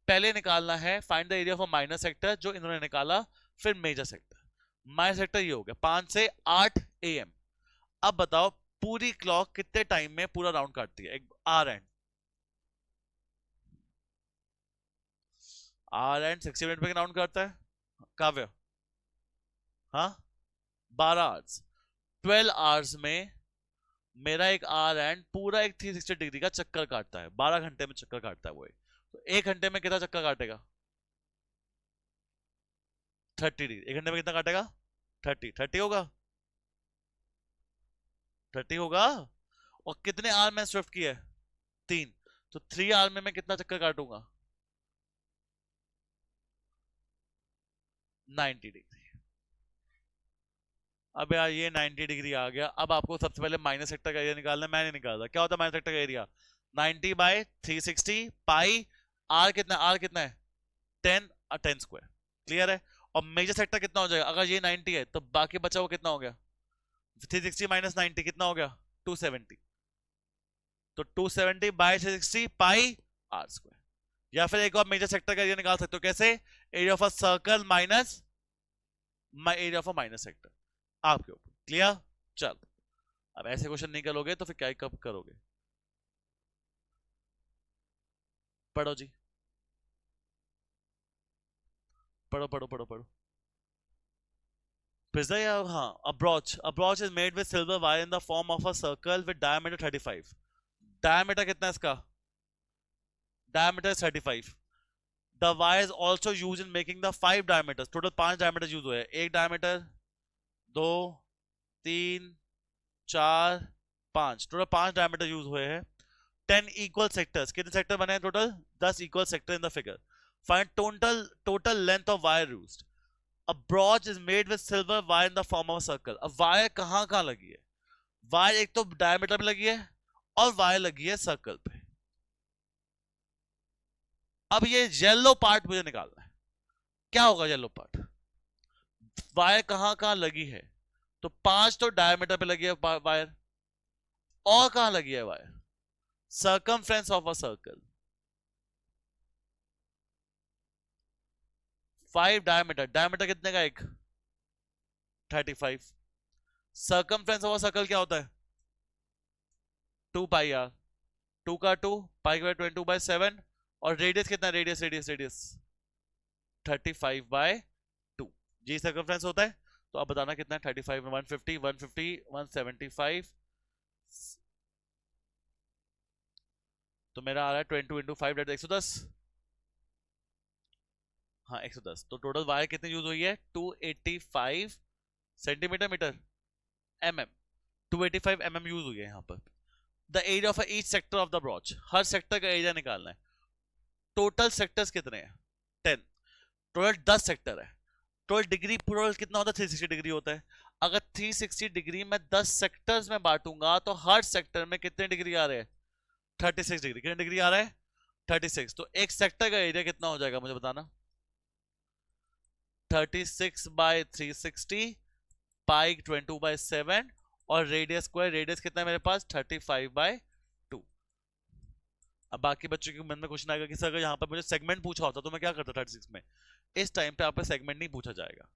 पहले निकालना है find the area of a minor sector जो इन्होंने निकाला, फिर मेजर सेक्टर। माइनर सेक्टर ये हो गया 5 से 8 AM। अब बताओ पूरी क्लॉक कितने टाइम में पूरा राउंड काटती है, एक आर एंड 60 मिनट में राउंड करता है काव्य, हाँ 12 आवर्स, 12 आवर्स में मेरा एक आर एंड पूरा एक 360 डिग्री का चक्कर काटता है, 12 घंटे में चक्कर काटता है वो। तो एक घंटे में कितना चक्कर काटेगा 30 डिग्री, एक घंटे में कितना काटेगा 30 होगा 30 होगा। और कितने आर में स्विफ्ट किया है 3, तो 3 आर में मैं कितना चक्कर काटूंगा 90 डिग्री। अब यार ये 90 डिग्री आ गया। अब आपको सबसे पहले माइनस सेक्टर का एरिया निकालना है, मैं नहीं निकाल रहा। क्या होता है माइनस सेक्टर का एरिया 90 बाय 360 पाई, आर कितना है 10 और 10 स्क्वायर। क्लियर है। और मेजर सेक्टर कितना हो जाएगा, अगर ये 90 है तो बाकी बचा वो कितना हो गया 360 माइनस 90 कितना हो गया 270। तो 270 बाय 360 पाई आर स्क्वायर। या फिर एक और मेजर सेक्टर का एरिया निकाल सकते हो, कैसे area of a circle minus area of a minus sector, आपके ऊपर। क्लियर। चल अब ऐसे क्वेश्चन नहीं करोगे तो फिर क्या कब करोगे, पढ़ो जी, पढ़ो पढ़ो पढ़ो पढ़ो। पिज्जा या हाँ, a brooch is made with silver wire in the form of a circle with diameter 35। diameter कितना है इसका, diameter is 35। the wire is also used in making the 5 diameters, total 5 diameters use हुए हैं, एक diameter 2 3 4 5, total 5 diameter use हुए हैं। 10 equal sectors, कितने sector बने हैं total 10 equal sector in the figure. Find total length of wire used. A brooch is made with silver wire in the form of a circle. अब wire कहां लगी है, wire एक तो डायमीटर में लगी है और वायर लगी है सर्कल पे। अब ये येलो पार्ट मुझे निकालना है, क्या होगा येलो पार्ट? वायर कहां कहां लगी है? तो 5 तो डायमीटर पे लगी है वायर, और कहां लगी है wire? Circumference of a circle. 5 diameter, diameter कितने का? एक 35। सर्कमफ्रेंस ऑफ अ सर्कल क्या होता है? 2 पाई आर, 2 का 2, पाई का 22/7, और रेडियस कितना? रेडियस रेडियस रेडियस 35/2, जी सर्कमफ्रेंस होता है। तो आप बताना कितना है? 35 में 150, 150, 175, तो मेरा आ रहा है 22 इंटू 5, 110। हाँ 110। तो टोटल वायर कितनी यूज हुई है? 285 centimetre, metre, mm, 285 mm use हुई है यहाँ पर। The area of each sector of the brooch, हर सेक्टर का एरिया निकालना है। टोटल सेक्टर्स कितने हैं? 10। टोटल 10 सेक्टर है। टोटल डिग्री टोटल कितना होता है? 360 डिग्री होता है। अगर 360 डिग्री में 10 सेक्टर्स में बांटूंगा तो हर सेक्टर में कितने डिग्री आ रहे हैं? 36 डिग्री। कितने डिग्री आ रहा है? 36। तो एक सेक्टर का एरिया कितना हो जाएगा मुझे बताना? 36/360 पाई 22/7, और रेडियस स्क्वायर, रेडियस कितना है मेरे पास? 35/2। अब बाकी बच्चों के मन में क्वेश्चन आएगा कि सर अगर यहाँ पर मुझे सेगमेंट पूछा होता तो मैं क्या करता 36 में? इस टाइम पे आपका सेगमेंट नहीं पूछा जाएगा।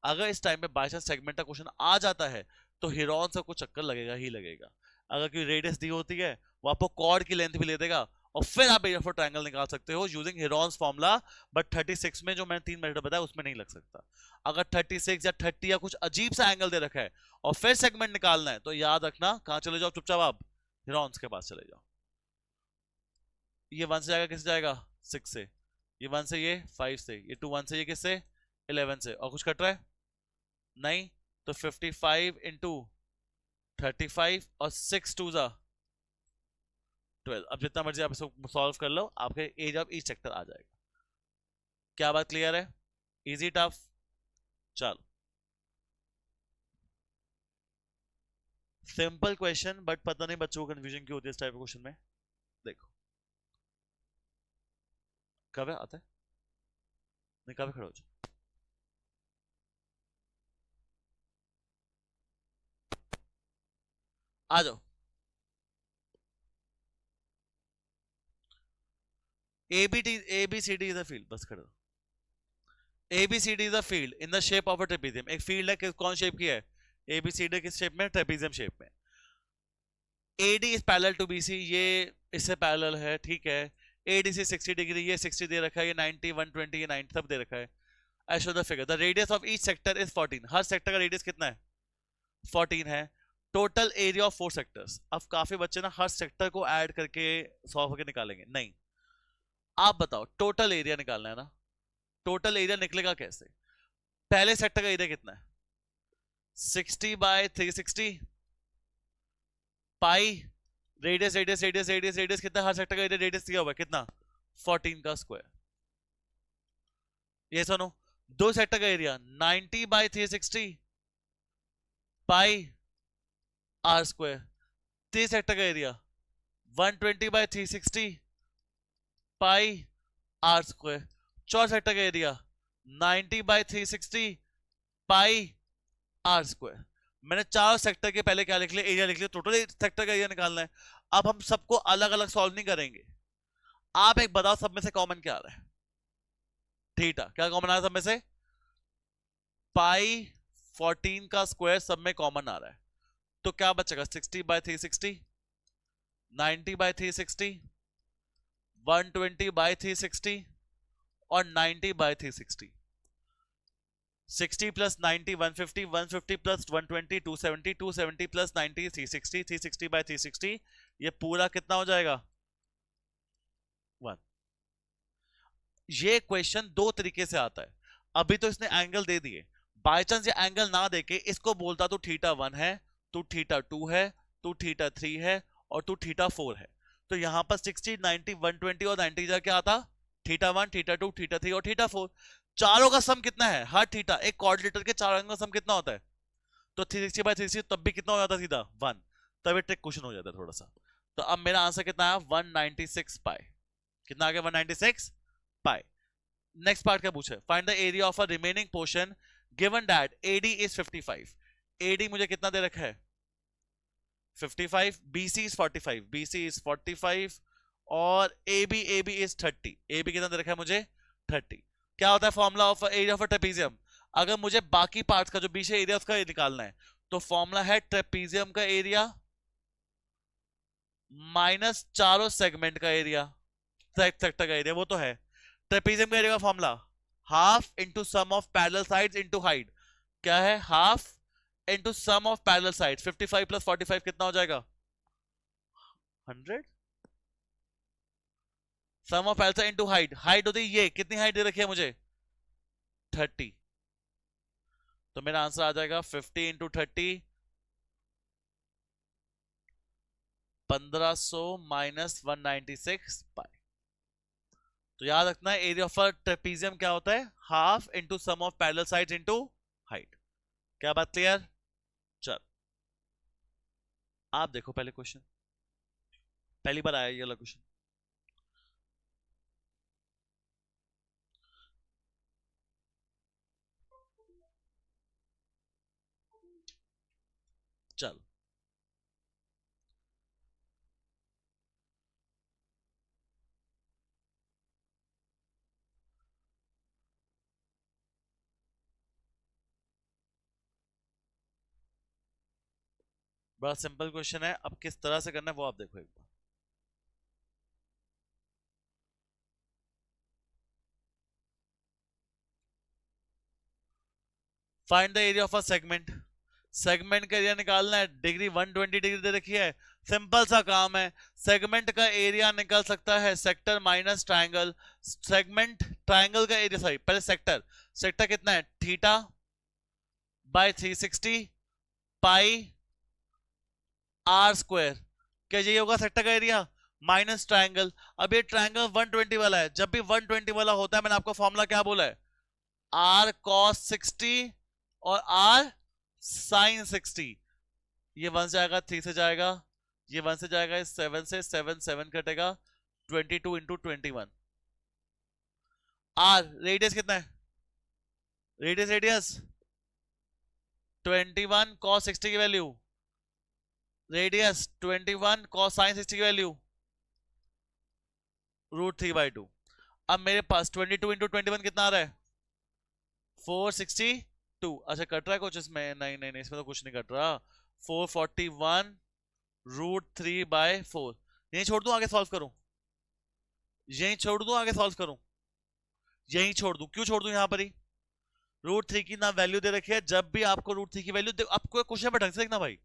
अगर इस टाइम पे बाय चांस सेगमेंट का क्वेश्चन आ जाता है तो हिरॉन से कुछ चक्कर लगेगा ही लगेगा। अगर कोई रेडियस दी होती है वो आपको कॉर्ड की लेंथ भी ले देगा, और फिर आप एरिया फॉर ट्रायंगल निकाल सकते हो यूजिंग हिरॉन्स फॉर्मूला। बट 36 में जो मैंने 3 मेथड बताया उसमें नहीं लग सकता। अगर 36 या 30 या कुछ अजीब सा एंगल दे रखा है और फिर सेगमेंट निकालना है तो याद रखना कहां चले जाओ? चुपचाप आप हिरॉन्स के पास चले जाओ। ये 1 से जाएगा, किससे जाएगा? 6 से। ये 1 से, ये 5 से, ये 2 1 से, ये किससे? 11 से। और कुछ कट रहा है? नहीं। तो 55 इंटू 35 और 6 2 जा 12। अब जितना मर्जी आप इसको सॉल्व कर लो, आपके एज ऑफ ईच सेक्टर आ जाएगा। क्या बात क्लियर है? Easy tough? चलो, सिंपल क्वेश्चन, बट पता नहीं बच्चों को कंफ्यूजन क्यों होती है इस टाइप के क्वेश्चन में। देखो कब है आता है, नहीं कब खड़े हो जाओ। आ जाओ। ABCD इज अ फील्ड, बस खड़े हो। ABCD is a field in the shape of a trapezium. एक फील्ड है, कौन शेप की है? ABCD किस शेप में? ट्रेपेजियम शेप में। AD is parallel to BC, ये इससे पैरेलल है, ठीक है। ADC 60 डिग्री, ये 60 दे रखा है, ये 90, 120, ये 90 सब दे रखा है। I show the figure. The radius of each sector is 14। Her sector का रेडियस कितना है? 14 है। Total area of 4 sectors. अब काफी बच्चे ना हर सेक्टर को ऐड करके सॉल्व करके निकालेंगे, नहीं। आप बताओ, टोटल एरिया निकालना है ना। टोटल एरिया निकलेगा कैसे? पहले सेक्टर का एरिया कितना है? 60/360 पाई radius radius radius radius radius कितना? हर सेक्टर का एरिया रेडियस दिया हुआ है कितना? 14 का स्क्वायर। ये सुनो, दो सेक्टर का area 90/360 pi are square. 3 sector का area 120/360 pi are square. 4 sector का एरिया 90/360 पाई आर स्क्वायर। मैंने 4 सेक्टर के पहले क्या लिख लिया? एरिया लिख लिया। टोटल सेक्टर का एरिया निकालना है। अब हम सबको अलग अलग सॉल्व नहीं करेंगे। आप एक बताओ, सब में से कॉमन क्या आ रहा है? थीटा। क्या कॉमन आ रहा है सब में से? पाई 14 का स्क्वायर सब में कॉमन आ रहा है। तो क्या बचेगा? 60/360, 90/360, 120/360 और 90/360। 60 प्लस 90 150, 150 प्लस 120 270, 270 प्लस 90 360, 360/360। ये पूरा कितना हो जाएगा? 1। ये क्वेश्चन दो तरीके से आता है। अभी तो इसने एंगल दे दिए, बाय चांस ये एंगल ना देके इसको बोलता तो θ1 है, तो θ2 है, तो θ3 है और तो θ4 है। तो यहां पर 60 90 120 और 90 का क्या आता? θ1 θ2 θ3 और θ4। चारों का सम कितना है? हर थीटा, एक कोऑर्डिनेटर के चारों एंगल का सम कितना होता है? तो 360/360 तब भी कितना हो जाता सीधा? 1। तब ट्रिक क्वेश्चन हो जाता है थोड़ा सा। तो अब मेरा आंसर कितना है? 196 पाई। कितना आ गया? 196 पाई। नेक्स्ट पार्ट क्या पूछे, find the area of a remaining portion given that AD is 55। AD मुझे कितना दे रखा है 55, BC इज 45, BC इज 45 और AB इज 30। AB कितना दे रखा है मुझे 30। क्या होता है formula of area of a trapezium, अगर मुझे बाकी पार्ट्स का जो बीच एरिया उसका निकालना है तो फॉर्मूला है ट्रेपीजियम का एरिया माइनस चारों सेगमेंट का एरिया, सेक्टर का एरिया वो तो है। ट्रेपीजियम का एरिया का formula half into sum of parallel sides into height, क्या है half into sum of parallel sides, 55 plus 45 कितना हो जाएगा 100, sum of parallel into height, height होती है ये, कितनी हाइट दे रखी है मुझे 30, तो मेरा आंसर आ जाएगा 50 इंटू 30 1500 माइनस 196 पाई। तो याद रखना है एरिया ऑफ अ ट्रेपीजियम क्या होता है half into sum of parallel sides into height. क्या बात क्लियर, चल आप देखो पहले क्वेश्चन, पहली बार आया ये वाला क्वेश्चन। चल बड़ा सिंपल क्वेश्चन है, अब किस तरह से करना है वो आप देखो एक बार। Find the area of a segment, segment का एरिया निकालना है, डिग्री 120 डिग्री दे रखी है, सिंपल सा काम है। सेगमेंट का एरिया निकल सकता है sector minus triangle, segment triangle का एरिया, सॉरी पहले सेक्टर, सेक्टर कितना है theta by 360 pi are square, क्या यही होगा सेक्टर का एरिया माइनस ट्राइंगल। अब ये ट्राइंगल 120 वाला है, जब भी 120 वाला होता है मैंने आपको फॉर्मूला क्या बोला है आर कॉस 60 और आर साइन 60, ये 1 से आएगा 3 से जाएगा, ये 1 से जाएगा 7 से 7 7 कटेगा 22 इंटू 21। आर रेडियस कितना है, रेडियस 21 cos 60 की वैल्यू, रेडियस 21 cos sin 60 की वैल्यू √3/2। अब मेरे पास 22 इंटू 21 कितना आ रहा है 462। अच्छा कट रहा है कुछ इसमें, नहीं नहीं नहीं इसमें तो कुछ नहीं कट रहा, 441 √3/4। यही छोड़ दूं आगे सॉल्व करूं, यही छोड़ दूं आगे सॉल्व करूं, यही छोड़ दूं, क्यों छोड़ दूं यहां पर ही √3 की ना वैल्यू दे रखी है, जब भी आपको √3 की वैल्यू आपको क्वेश्चन में ढंग से देखना भाई,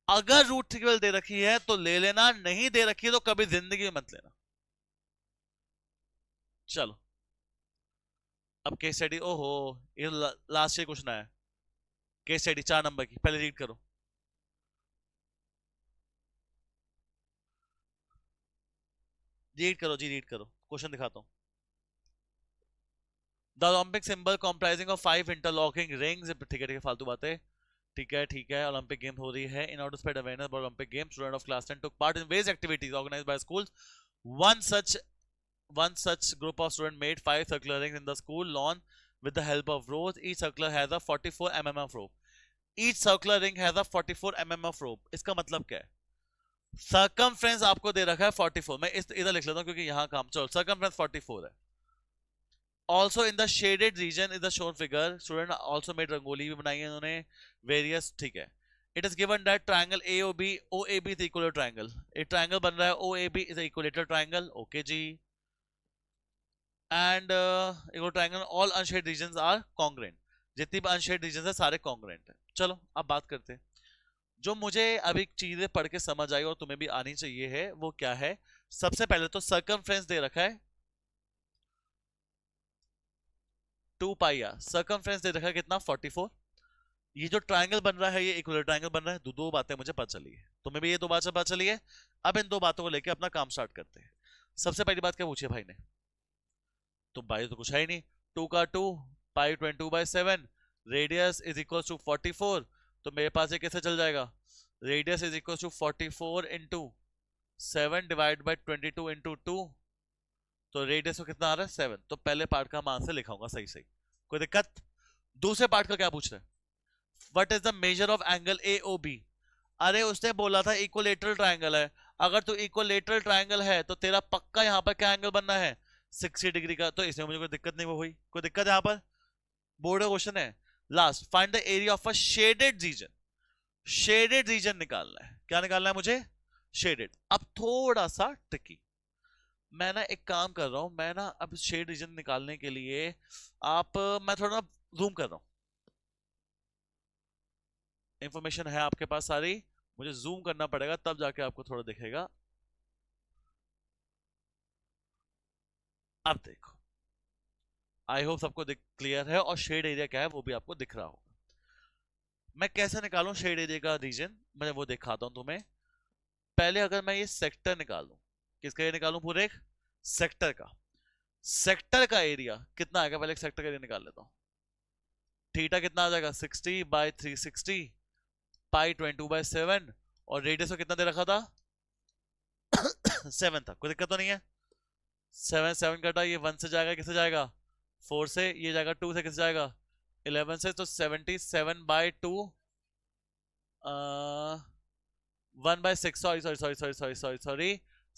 अगर √3 की वैल्यू दे रखी है तो ले लेना, नहीं दे रखी है तो कभी जिंदगी में मत लेना। चलो अब केस स्टडी, ओहो ये लास्ट ईयर क्वेश्चन आया, केस स्टडी 4 नंबर की, पहले रीड करो, रीड करो जी रीड करो, क्वेश्चन दिखाता हूं। The Olympic symbol comprising of 5 interlocking rings, ठीक है फालतू बातें, ठीक है ओलंपिक गेम हो रही है, in order to spread awareness about Olympic games student of class 10 took part in various activities organized by schools। one such one such group of students made 5 circular rings in the school lawn with the help of ropes, each circular has a 44 mm of rope, each circular ring has a 44 mm of rope। इसका मतलब क्या है, circumference आपको दे रखा है 44, मैं इस इधर लिख लेता हूं क्योंकि यहां काम, चलो सर्कमफ्रेंस 44 है। also in the shaded region is the shown figure, student also made rangoli भी बनाई है इन्होंने various, ठीक है। it is given that triangle AOB OAB is equal to triangle, एक triangle बन रहा है OAB is a equilateral triangle, okay ji, and equal triangle all unshaded regions are congruent, जितनी भी unshaded regions है सारे congruent है। चलो अब बात करते हैं, जो मुझे अभी चीजें पढ़ के समझ आई और तुम्हें भी आनी चाहिए है वो क्या है। सबसे पहले तो सर्कमफ्रेंस दे रखा है 2 पाई आर, सर्कमफ्रेंस दे रखा है कितना 44, ये जो ट्रायंगल बन रहा है ये इक्विलेटरल ट्रायंगल बन रहा है, दो बातें मुझे पता चली है, तुम्हें भी ये दो बातें पता चली है। अब इन दो बातों को लेकर अपना काम स्टार्ट करते हैं। सबसे पहली बात क्या पूछी भाई ने, तो भाई तो कुछ है ही नहीं, 2 का 2 pi 22/7 radius is equal to 44, तो मेरे पास ये कैसे चल जाएगा, radius is equal to 44 into 7 divide by 22 into 2, तो रेडियस को कितना आ रहा है 7, तो पहले पार्ट का मैं आंसर लिखाऊंगा सही सही, कोई दिक्कत? दूसरे पार्ट का क्या पूछ रहे हैं? What is the measure of angle AOB? अरे उसने बोला था इक्विलेटरल ट्रायंगल है, अगर तो इक्विलेटरल ट्रायंगल है तो तेरा पक्का यहाँ पर क्या एंगल बनना है 60 डिग्री का, तो इसमें मुझे कोई दिक्कत नहीं वो हुई, कोई दिक्कत यहाँ पर? बोर्ड का क्वेश्चन है। Last, find the area of a shaded region. Shaded region निकालना है, क्या निकालना है मुझे? शेडेड। अब थोड़ा सा ट्रिकी, मैं ना एक काम कर रहा हूं, मैं ना अब शेड रीजन निकालने के लिए मैं थोड़ा जूम कर रहा हूं, इंफॉर्मेशन है आपके पास सारी, मुझे जूम करना पड़ेगा तब जाके आपको थोड़ा दिखेगा। अब देखो, आई होप सबको क्लियर है, और शेड एरिया क्या है वो भी आपको दिख रहा होगा। मैं कैसे निकालूं शेड एरिया का रीजन, मैं वो दिखाता हूं तुम्हें। पहले अगर मैं ये सेक्टर निकालूं, किसका ये निकालूं? पूरे एक सेक्टर का। सेक्टर का एरिया कितना आएगा, पहले एक सेक्टर का एरिया निकाल लेता हूं। थीटा कितना आ जाएगा 60/360, पाई 22/7, और रेडियस को कितना दे रखा था 7 था, कोई दिक्कत तो नहीं है? 7 7 कटा, ये 1 से जाएगा, किससे जाएगा 4 से, ये जाएगा 2 से, किससे जाएगा 11 से, तो 77/2 1/6, सॉरी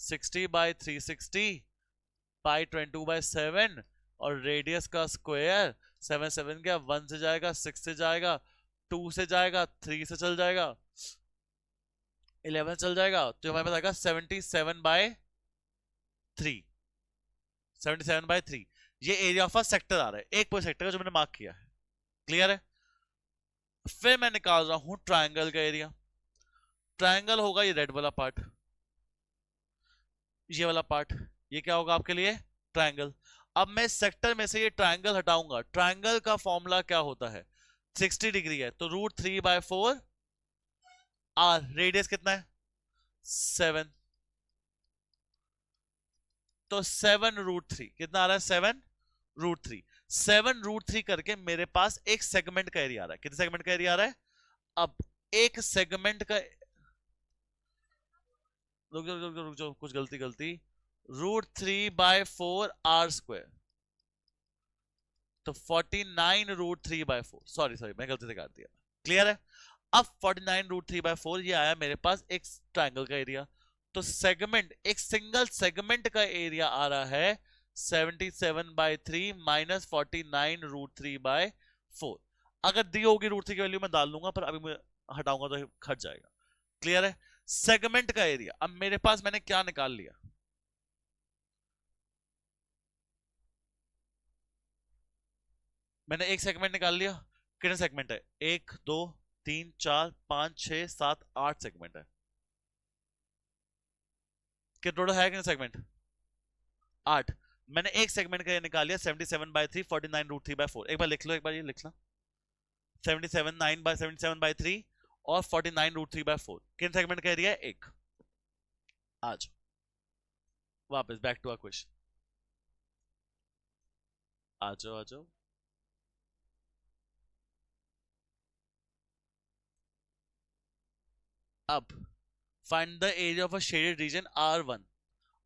60/360, पाई 22/7, और रेडियस का स्क्वायर 7 7 क्या 1 से जाएगा, 6 से जाएगा, 2 से जाएगा, 3 से चल जाएगा, 11 चल जाएगा, तो हमारे पास आएगा 77/3, 77/3। ये एरिया ऑफ अ सेक्टर आ रहा है, एक पूरे सेक्टर का जो मैंने मार्क किया है, क्लियर है? फिर मैं निकाल रहा हूं ट्रायंगल का एरिया। ट्रायंगल होगा ये रेड वाला पार्ट, ये वाला पार्ट, ये क्या होगा आपके लिए ट्रायंगल। अब मैं सेक्टर में से ये ट्रायंगल हटाऊंगा, ट्रायंगल का फॉर्मूला क्या होता है 60 डिग्री है, तो √3/4 r, रेडियस कितना है 7, तो 7√3 कितना आ रहा है 7√3, 7√3 करके मेरे पास एक सेगमेंट का एरिया आ रहा है, कितने सेगमेंट का एरिया आ रहा है? अब एक सेगमेंट का, रुक जाओ रुक जाओ रुक जाओ, कुछ गलती, √3/4 r², तो 49√3/4, सॉरी मैं गलती से काट दिया, क्लियर है? अब 49√3/4 ये आया मेरे पास एक ट्रायंगल का एरिया, तो सेगमेंट, एक सिंगल सेगमेंट का एरिया आ रहा है 77/3 माइनस 49√3/4। अगर दी होगी √3 की वैल्यू मैं डाल लूंगा, पर अभी मैं हटाऊंगा तो हट जाएगा, क्लियर है? सेगमेंट का एरिया, अब मेरे पास मैंने क्या निकाल लिया, मैंने एक सेगमेंट निकाल लिया। कितने सेगमेंट है 1 2 3 4 5 6 7 8 सेगमेंट है, कि टोटल है कितने सेगमेंट 8। मैंने एक सेगमेंट का ये निकाल लिया 77/3 49√3/4, एक बार लिख लो, एक बार ये लिखना 77/3 और 49√3/4, किन सेगमेंट का एरिया है एक। आज वापस बैक टू आवर क्वेश्चन, आ जाओ। अब find the area of a shaded region R1।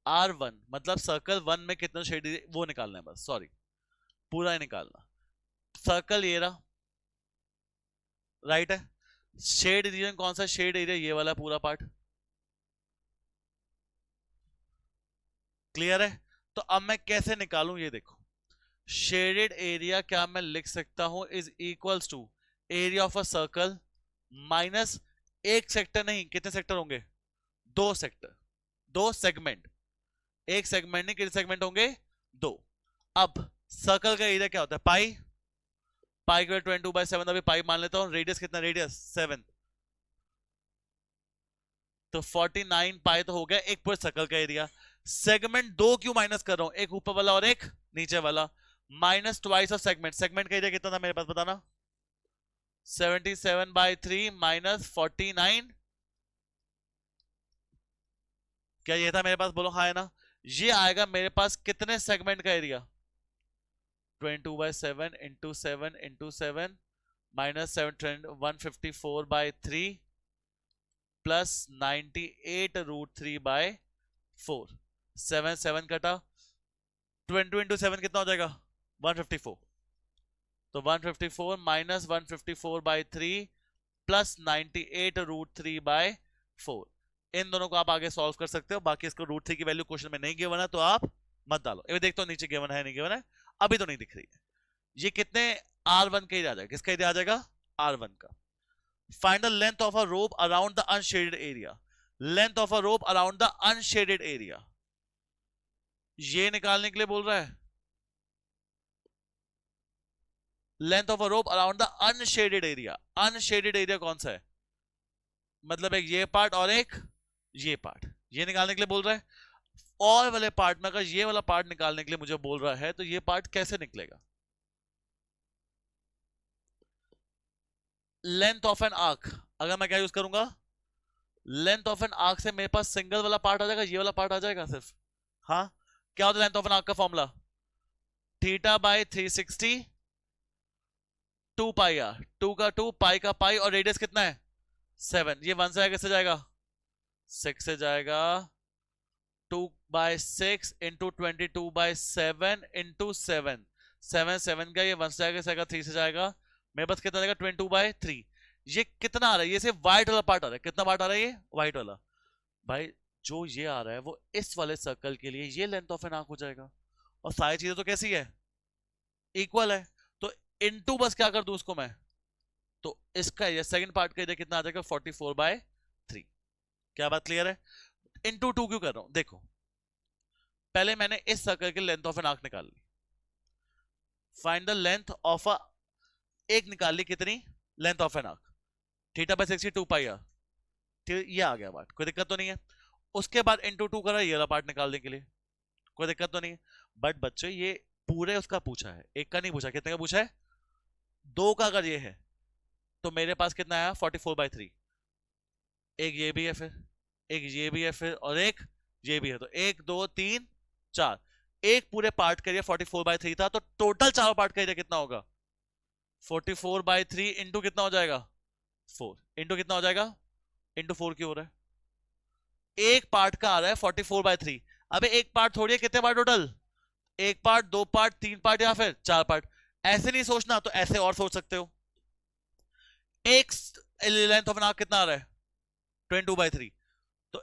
R1 मतलब सर्कल 1 में कितना शेड, वो निकालना है बस, सॉरी पूरा ही निकालना। सर्कल ये रहा, राइट है? शेड रीजन कौन सा, शेड एरिया ये वाला पूरा पार्ट, क्लियर है? तो अब मैं कैसे निकालूं ये देखो, शेडेड एरिया क्या मैं लिख सकता हूं is equals to area of a circle minus, एक सेक्टर नहीं, कितने सेक्टर होंगे, दो सेक्टर, दो सेगमेंट, एक सेगमेंट नहीं, कितने सेगमेंट होंगे दो। अब सर्कल का एरिया क्या होता है पाई, पाई के 22/7, अभी पाई मान लेता हूं, रेडियस कितना, रेडियस 7, तो 49 पाई तो हो गया एक पूरे सर्कल का एरिया। सेगमेंट दो क्यों माइनस कर रहा हूं, एक ऊपर वाला और एक नीचे वाला, minus twice of segment, segment का एरिया कितना था मेरे पास बताना 77/3 माइनस 49, क्या ये था मेरे पास, बोलो हाँ है ना? ये आएगा मेरे पास कितने सेगमेंट का area 22/7 into 7 into 7 minus 154/3 plus 98√3/4, 7 7 कटा, 20 इंटू 7 कितना हो जाएगा 154। तो 154 minus 154 by 3 plus 98 root 3 by 4। इन दोनों को आप आगे सॉल्व कर सकते हो, बाकी इसको रूट 3 की वैल्यू क्वेश्चन में नहीं गिवन है तो आप मत डालो। ये देखते हो नीचे गिवन है नहीं गिवन है, अभी तो नहीं दिख रही है। ये कितने R1 का एरिया आ जाएगा, किसका एरिया आ जाएगा R1 का। Find the length of a rope around the unshielded area. Length of a rope around the unshielded area, ये निकालने के लिए बोल रहा है। Length of a rope around the unshielded area, unshielded area कौन सा है, मतलब एक ये पार्ट और एक ये पार्ट, ये निकालने के लिए बोल रहा है। और वाले पार्ट में अगर ये वाला पार्ट निकालने के लिए मुझे बोल रहा है तो ये पार्ट कैसे निकलेगा। लेंथ ऑफ एन आर्क, अगर मैं क्या यूज करूंगा, लेंथ ऑफ एन आर्क से मेरे पास सिंगल वाला पार्ट आ जाएगा, ये वाला पार्ट आ जाएगा सिर्फ। हाँ, क्या होता है लेंथ ऑफ एन आर्क का formula, theta by 360 2 pi R, 2 का 2 पाई का पाई, और रेडियस कितना है 7। ये 1 से आगे कैसे जाएगा 6 से जाएगा, 2 बाय 6 इंटू 22 बाय 7 इंटू 7, 7 का ये 1 से आगे जाएगा, 3 से जाएगा, मेरे पास कितना जाएगा 22 बाय 3। ये कितना आ रहा है, ये सिर्फ व्हाइट वाला पार्ट आ रहा है, कितना पार्ट आ रहा है ये व्हाइट वाला। भाई जो ये आ रहा है वो इस वाले सर्कल के लिए ये लेंथ ऑफ एन आर्क हो जाएगा, और सारी चीजें तो कैसी है इक्वल है, तो इनटू बस क्या कर दूं उसको मैं, तो इसका ये सेकंड पार्ट का एरिया कितना आ जाएगा 44 बाय 3। क्या बात क्लियर है। इनटू 2 क्यों कर रहा हूं, देखो पहले मैंने इस सर्कल की लेंथ ऑफ एन आर्क निकाल ली, find the length of a, एक निकाल ली कितनी length of an arc, theta by 60 2 pi R, ये आ गया पार्ट, कोई दिक्कत तो नहीं है। उसके बाद इंटू 2 करा ये वाला पार्ट निकालने के लिए, कोई दिक्कत तो नहीं है। बट बच्चे ये पूरे उसका पूछा है, एक का नहीं पूछा, कितने का पूछा है 2 का। अगर ये है तो मेरे पास कितना आया 44 बाय 3, एक ये भी है फिर, एक ये भी है फिर, और एक ये भी है, तो 1 2 3 4, एक पूरे पार्ट का एरिया 44 बाय 3 था, तो टोटल चारों पार्ट का एरिया कितना होगा 44 बाय 3 इंटू कितना हो जाएगा 4, इंटू कितना हो जाएगा इंटू 4 क्यों हो रहा है, एक पार्ट का आ रहा है 44 बाय 3। अबे एक पार्ट थोड़ी है, कितने पार्ट टोटल, एक पार्ट, दो पार्ट, तीन पार्ट, या फिर चार पार्ट। ऐसे नहीं सोचना तो ऐसे और सोच सकते हो, एक लेंथ ऑफ एन आर्क कितना आ रहा है 22 बाय 3, तो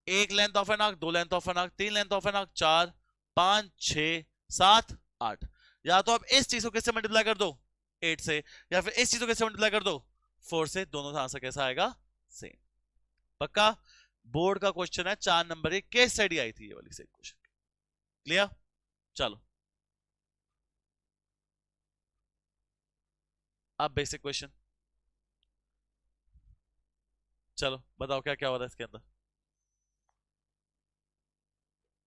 एक लेंथ ऑफ एन आर्क, दो लेंथ ऑफ एन आर्क, तीन लेंथ ऑफ एन आर्क, 4 5 6 7 8। या तो आप इस चीज को किससे मल्टीप्लाई कर दो 8 से, या फिर इस चीज को किससे मल्टीप्लाई कर दो 4 से, दोनों से आंसर कैसा आएगा सेम। पक्का बोर्ड का क्वेश्चन है, 4 नंबर की केस स्टडी आई थी ये वाली से क्वेश्चन। क्लियर, चलो अब बेसिक क्वेश्चन, चलो बताओ क्या क्या हो रहा है इसके अंदर।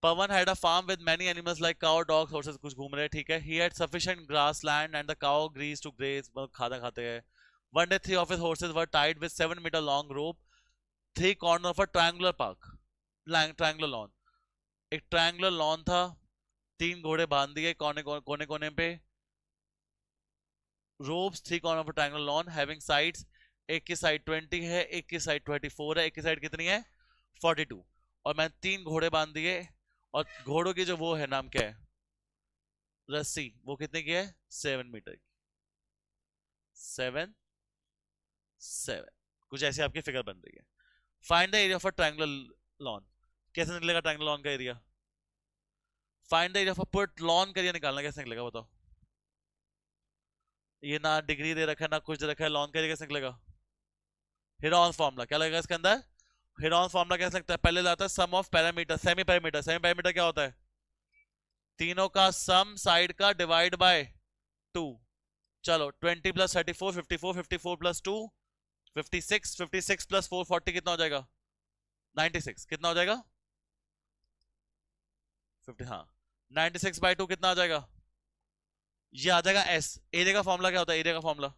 Pawan had a farm with many animals like cow dogs horses, कुछ घूम रहे हैं ठीक है। He had sufficient grass land and the cow grease to graze, मतलब खाना खाते हैं। One day 3 of his horses were tied with 7 metre long rope, 3 corner of a triangular park, triangular lawn. एक ट्रायंगुलर लॉन था, 3 घोड़े बांध दिए कोने कोने कोने पे, ropes 3 corner of a triangular lawn having sides, एक की साइड 20 है, एक की साइड 24 है, एक की साइड कितनी है 42, और मैं 3 घोड़े बांध दिए, और घोड़ों की जो वो है नाम क्या है रस्सी, वो कितने की है 7 मीटर की, 7 7, कुछ ऐसी आपकी फिगर बन रही है। Find the area of a triangular lawn, कैसे निकलेगा ट्रायंगुलर लॉन का area, find the area of अ पूरा लॉन का एरिया निकालना, कैसे निकलेगा बताओ। ये ना डिग्री दे रखा है ना कुछ दे रखा है, लॉन का एरिया कैसे निकलेगा, हेरोन फॉर्मूला क्या लगेगा इसके अंदर, हेरोन फॉर्मूला कैसे लगता है, पहले लाता है sum of parameter, semi parameter, semi parameter क्या होता है तीनों का सम साइड का डिवाइड बाय 2। चलो 20 प्लस 34 54, 54 प्लस 2 56, 56 प्लस 4 40, कितना हो जाएगा 96, कितना हो जाएगा 50, हाँ 96 बाय 2 कितना आ जाएगा, ये आ जाएगा एस। एरिया का फॉर्मूला क्या होता है, एरिया का formula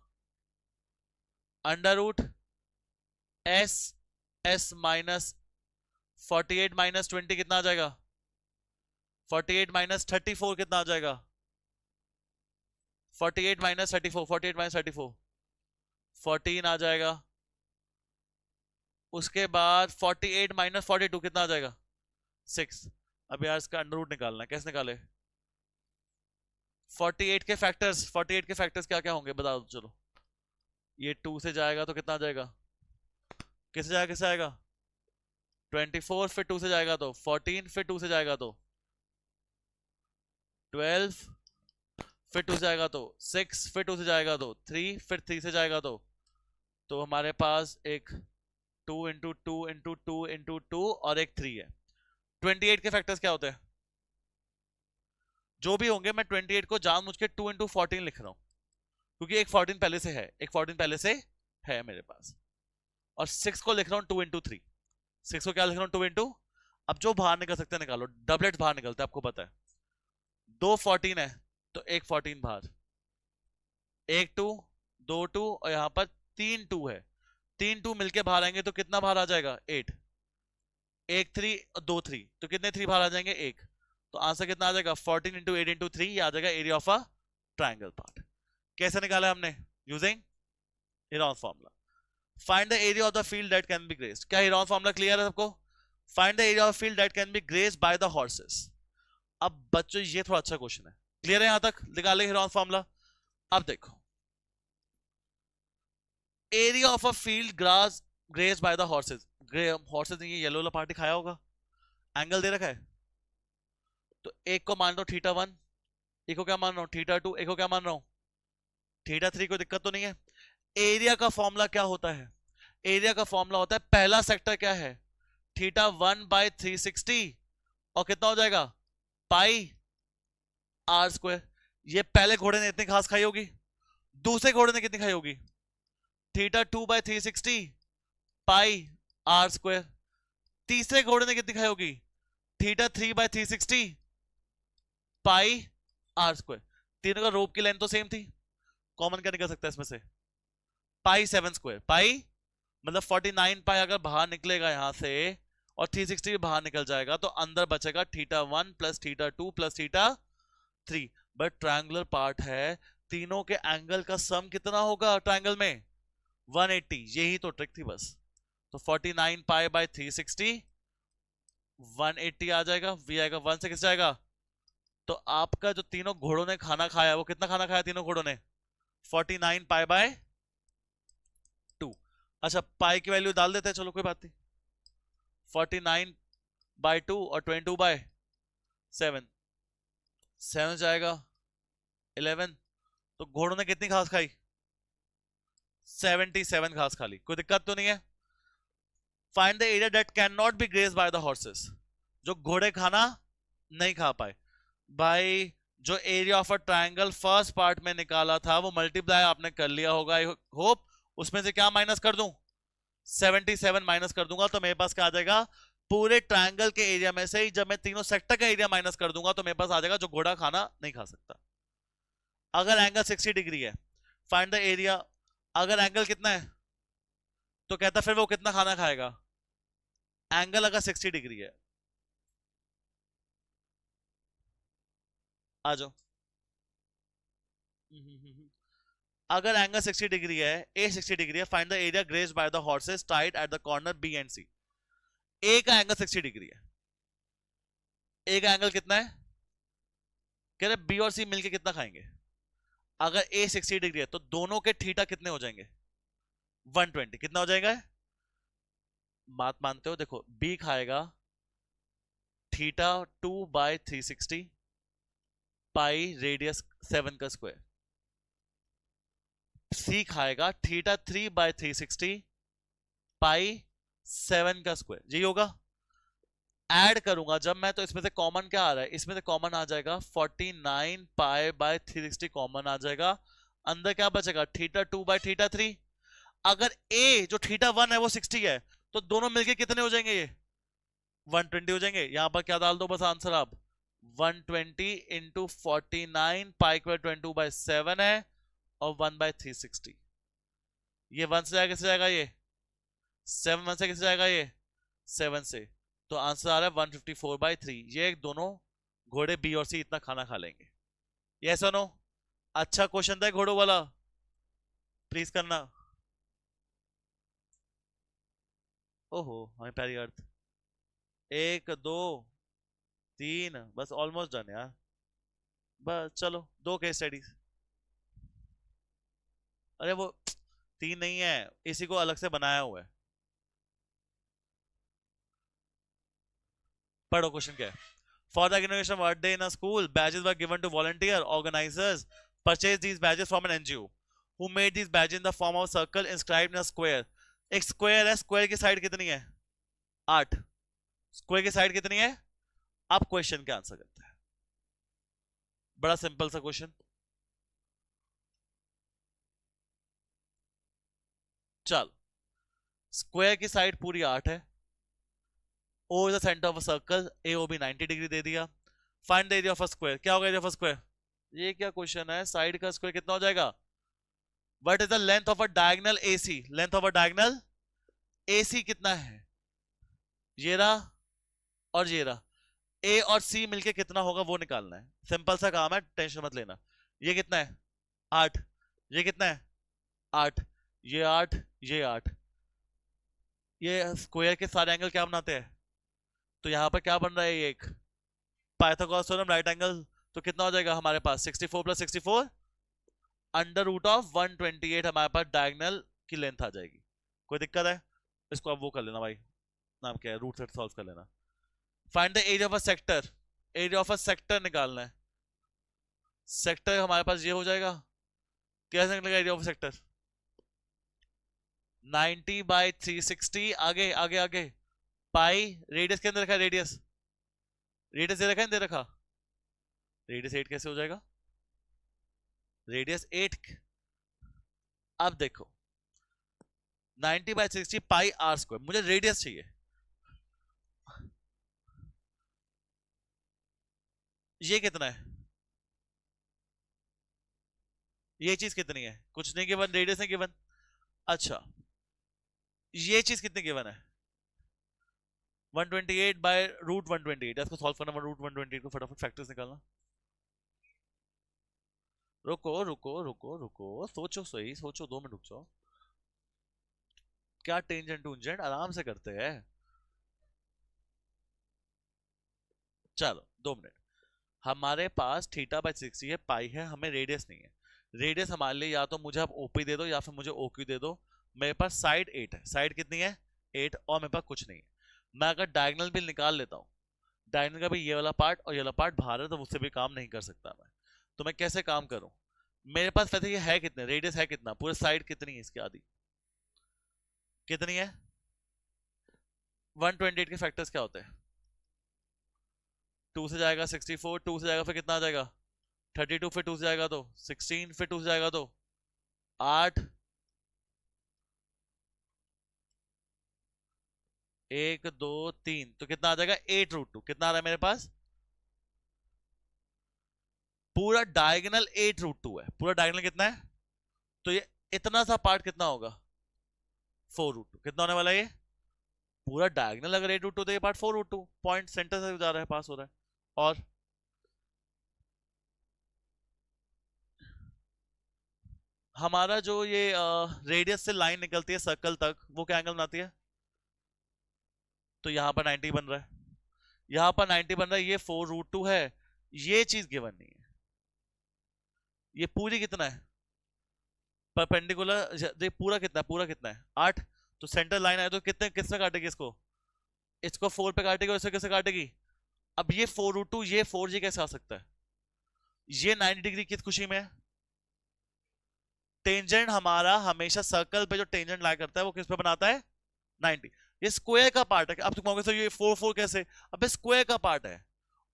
under root S, S minus 48 minus 20 कितना आ जाएगा 48 माइनस 34 कितना आ जाएगा 48 माइनस 34, 48 माइनस 34 14 आ जाएगा। उसके बाद 48 माइनस 42 कितना आ जाएगा 6, अब यार इसका अंडर रूट निकालना है, कैसे निकाले? 48 के फैक्टर्स क्या क्या होंगे बता दो चलो। ये 2 से जाएगा तो कितना आ जाएगा? किससे जाएगा, किससे आएगा? 24, फिर 2 से जाएगा तो 14, फिर 2 से जाएगा तो 12, फिर 2 से जाएगा तो 6, फिर 2 से जाएगा तो 3, फिर 3 से जाएगा तो हमारे पास एक 2 इंटू 2 और एक 3 है। 28 के फैक्टर्स क्या होते हैं? जो भी होंगे, मैं 28 को जानबूझ के 2 इंटू 14 लिख रहा हूं, क्योंकि एक 14 पहले से है, एक 14 पहले से है मेरे पास। और 6 को लिख रहा हूं 2 इंटू 3। 6 को क्या लिख रहा हूं? 2 इंटू। अब जो बाहर निकल सकते हैं निकालो, डबलेट बाहर निकलते हैं, आपको पता है। 2 14 है तो एक 14 बाहर, एक 2, 2 2, और यहां पर 3 2 है। 3 2 मिलके बाहर आएंगे तो कितना बाहर आ जाएगा? 8। एक 3 और 2 3, तो कितने 3 बाहर आ जाएंगे? एक। तो आंसर कितना आ जाएगा? 14 इंटू 8 इंटू 3, ये आ जाएगा area of a triangle part. कैसे निकाला हमने? Using Heron formula. Find the area of the field that can be graced. क्या हेरोन फॉर्मूला क्लियर है सबको? Find the area of field that can be graced by the horses. अब बच्चों ये थोड़ा अच्छा क्वेश्चन है, क्लियर है यहां तक? निकाले हेरोन फॉर्मूला। अब देखो, area of a field grass graced by the horses. Horses ने ये येलो वाला पार्टी खाया होगा, एंगल दे रखा है। तो एक को मान लो θ1, एक को क्या मान रहा हूं? θ2, एक को क्या मान रहा हूं? θ3। कोई दिक्कत तो नहीं है? एरिया का फॉर्मूला क्या होता है? एरिया का फॉर्मूला होता है, पहला सेक्टर क्या है? θ1/360, और कितना हो जाएगा? पाई आर स्क्वायर। ये पहले घोड़े ने इतनी घास खाई होगी, दूसरे घोड़े ने कितनी खाई होगी? θ2/360 पाई आर स्क्वायर। तीसरे घोड़े ने कितनी खाई होगी? θ3/360 पाई आर स्क्वायर। तीनों का रोप की लेंथ तो सेम थी, कॉमन क्या निकल सकता है इसमें से? पाई 7 स्क्वायर। पाई मतलब 49 पाई अगर बाहर निकलेगा यहां से, और 360 भी बाहर निकल जाएगा, तो अंदर बचेगा θ1 plus θ2 plus θ3। But triangular part है, तीनों के एंगल का सम कितना होगा ट्रायंगल में? 180। यही तो ट्रिक थी बस। तो 49 पाई बाय 360, 180 आ जाएगा। वी आएगा 1 से किस जाएगा? तो आपका जो तीनों घोड़ों ने खाना खाया, वो कितना खाना खाया तीनों घोड़ों ने? 49 पाई बाय 2। अच्छा, पाई की वैल्यू डाल देते हैं, चलो कोई बात नहीं। 49/2 और 22/7, 7 जाएगा 11। तो घोड़ों ने कितनी घास खाई? 77 घास खा ली। कोई दिक्कत तो नहीं है? Find the area that can not be grazed bye the horses. जो घोड़े खाना नहीं खा पाए। भाई, जो area of a triangle first part में निकाला था, वो मल्टीप्लाई आपने कर लिया होगा आई होप। उसमें से क्या माइनस कर दूं? 77 माइनस कर दूंगा तो मेरे पास क्या आ जाएगा? पूरे ट्रायंगल के एरिया में से ही जब मैं तीनों सेक्टर का एरिया माइनस कर दूंगा तो मेरे पास आ जाएगा जो घोड़ा खाना नहीं खा सकता। अगर एंगल 60 डिग्री है, फाइंड द एरिया। अगर एंगल कितना है तो कहता फिर वो कितना खाना खाएगा? एंगल अगर 60 डिग्री है, आ जाओ। अगर एंगल 60 डिग्री है, ए 60 डिग्री है, find the area grazed by the horses tied at the corner B and C. A का एंगल 60 डिग्री है। ए का एंगल कितना है? कह रहे बी और सी मिलके कितना खाएंगे? अगर ए 60 डिग्री है तो दोनों के थीटा कितने हो जाएंगे? 120। कितना हो जाएगा? बात मानते हो? देखो, बी खाएगा θ2/360 पाई रेडियस 7 का स्क्वायर। सी खाएगा θ3/360 पाई 7 का स्क्वायर। यही होगा। ऐड करूंगा जब मैं, तो इसमें से कॉमन क्या आ रहा है? इसमें से कॉमन आ जाएगा 49 पाई 360 कॉमन आ जाएगा। अंदर क्या बचेगा? θ2/θ3। अगर ए जो θ1 है वो 60 है, तो दोनों मिलके कितने हो जाएंगे? ये 120 हो जाएंगे। यहां पर क्या डाल दो बस आंसर आप? 120 इंटू 49 पाई 22/7 है, और 1/360। ये 1 से जाएगा, किससे जाएगा? ये 7 1 से किससे जाएगा? ये 7 से। तो आंसर आ रहा है 154/3। ये दोनों घोड़े बी और सी इतना खाना खा लेंगे। यस और नो? अच्छा क्वेश्चन था घोड़ों वाला, प्लीज करना। ओहो हमें प्यारी अर्थ। 1 2 3 बस, ऑलमोस्ट डन यार। बस चलो 2 केस स्टडीज। अरे वो 3 नहीं है, इसी को अलग से बनाया हुआ है। पढ़ो क्वेश्चन क्या है। For the inauguration of Earth Day in a school, badges were given to volunteer organizers. Purchased these badges from an NGO, who made these badges in the form of a circle inscribed in a square. एक square है, square की side कितनी है? 8। Square की side कितनी है? आप question का आंसर करते हैं। बड़ा सिंपल सा क्वेश्चन। चल, स्क्वायर की साइड पूरी 8 है। O is the center of a circle, AOB 90 degree दे दिया। Find the area of a square. क्या होगा एरिया ऑफ अ स्क्वायर? ये क्या क्वेश्चन है? साइड का स्क्वायर कितना हो जाएगा? What is the length of a diagonal AC? Length of a diagonal AC कितना है? ये रहा और ये रहा। A और C मिलके कितना होगा वो निकालना है। सिंपल सा काम है, टेंशन मत लेना। ये कितना है? 8। ये कितना है? 8। ये 8, ये 8। ये स्क्वायर के सारे एंगल क्या बनाते हैं? तो यहां पर क्या बन रहा है? ये एक पाइथागोरस थ्योरम, राइट एंगल। तो कितना हो जाएगा हमारे पास? 64 + 64 √128 हमारे पास डायगोनल की लेंथ आ जाएगी। कोई दिक्कत है? इसको अब वो कर लेना भाई, नाम क्या है, रूट से सॉल्व कर लेना। Find the area of a sector. Area of a sector निकालना है। सेक्टर हमारे पास ये हो जाएगा। कैसे निकलेगा एरिया ऑफ सेक्टर? 90/360। आगे आगे आगे, पाई रेडियस के अंदर रखा है। रेडियस रेडियस दे रखा है, दे रखा। रेडियस 8 कैसे हो जाएगा? रेडियस 8। अब देखो 90/60 पाई आर स्क्वायर, मुझे रेडियस चाहिए। ये कितना है? ये चीज कितनी है? कुछ नहीं गिवन, रेडियस नहीं गिवन। अच्छा, ये चीज कितनी गिवन है? 128/√128। इसको सॉल्व करना, √128 को फटाफट फैक्टर्स निकालना। रुको रुको रुको रुको, सोचो सही, सोचो, 2 मिनट रुक जाओ। क्या टेंजेंट टूंजेंट, आराम से करते हैं। चलो 2 मिनट। हमारे पास θ/60 है, पाई है, हमें रेडियस नहीं है। रेडियस हमारे लिए या तो मुझे आप ओपी दे दो या फिर मुझे ओक्यू दे दो। मेरे पास साइड 8 है। साइड कितनी है? 8। और मेरे पास कुछ नहीं है। मैं अगर डायगोनल भी निकाल लेता हूँ, डायगोनल का भी ये वाला पार्ट और ये वाला पार्ट बाहर है, तो उससे भी काम नहीं कर सकता मैं। तो मैं कैसे काम करूं? मेरे पास वैसे ये है कितने, रेडियस है कितना, पूरे साइड कितनी है इसकी? आधी कितनी है? 128 के फैक्टर्स क्या होते हैं? 2 से जाएगा 64, 2 से जाएगा फिर कितना आ जाएगा? 32, फिर 2 से जाएगा तो 16, फिर 2 से जाएगा तो 8। 1 2 3, तो कितना आ जाएगा? 8√2। कितना आ रहा है मेरे पास? पूरा डायगोनल 8√2 है। पूरा डायगोनल कितना है? तो ये इतना सा पार्ट कितना होगा? 4√2। कितना होने वाला है ये? पूरा डायगोनल अगर 8√2 तो ये पार्ट 4√2। पॉइंट सेंटर से जा रहा है, पास हो रहा है। और हमारा जो ये रेडियस से लाइन निकलती है सर्कल तक, वो क्या एंगल बनाती है? तो यहाँ पर 90 बन रहा है, यहाँ पर 90 बन रहा है। ये 4√2 है। ये चीज गिवन नहीं है। ये पूरी कितना है? परपेंडिकुलर देख, पूरा कितना है? पूरा कितना है? 8। तो सेंटर लाइन है, तो कितने किससे काटेगी इसको? इसको 4 पे काटेगी और इसे किससे काटेगी? अब ये 4√2, ये 4G कैसे आ सकता है? ये 90 डिग्री किस खुशी में है? टेंजेंट हमारा हमेशा सर्कल पे जो टेंजेंट लाई करता है वो किस पे बनाता है? 90। ये स्क्वायर का पार्ट है। अब तुम कहोगे सर ये 4 कैसे? अब स्क्वायर का पार्ट है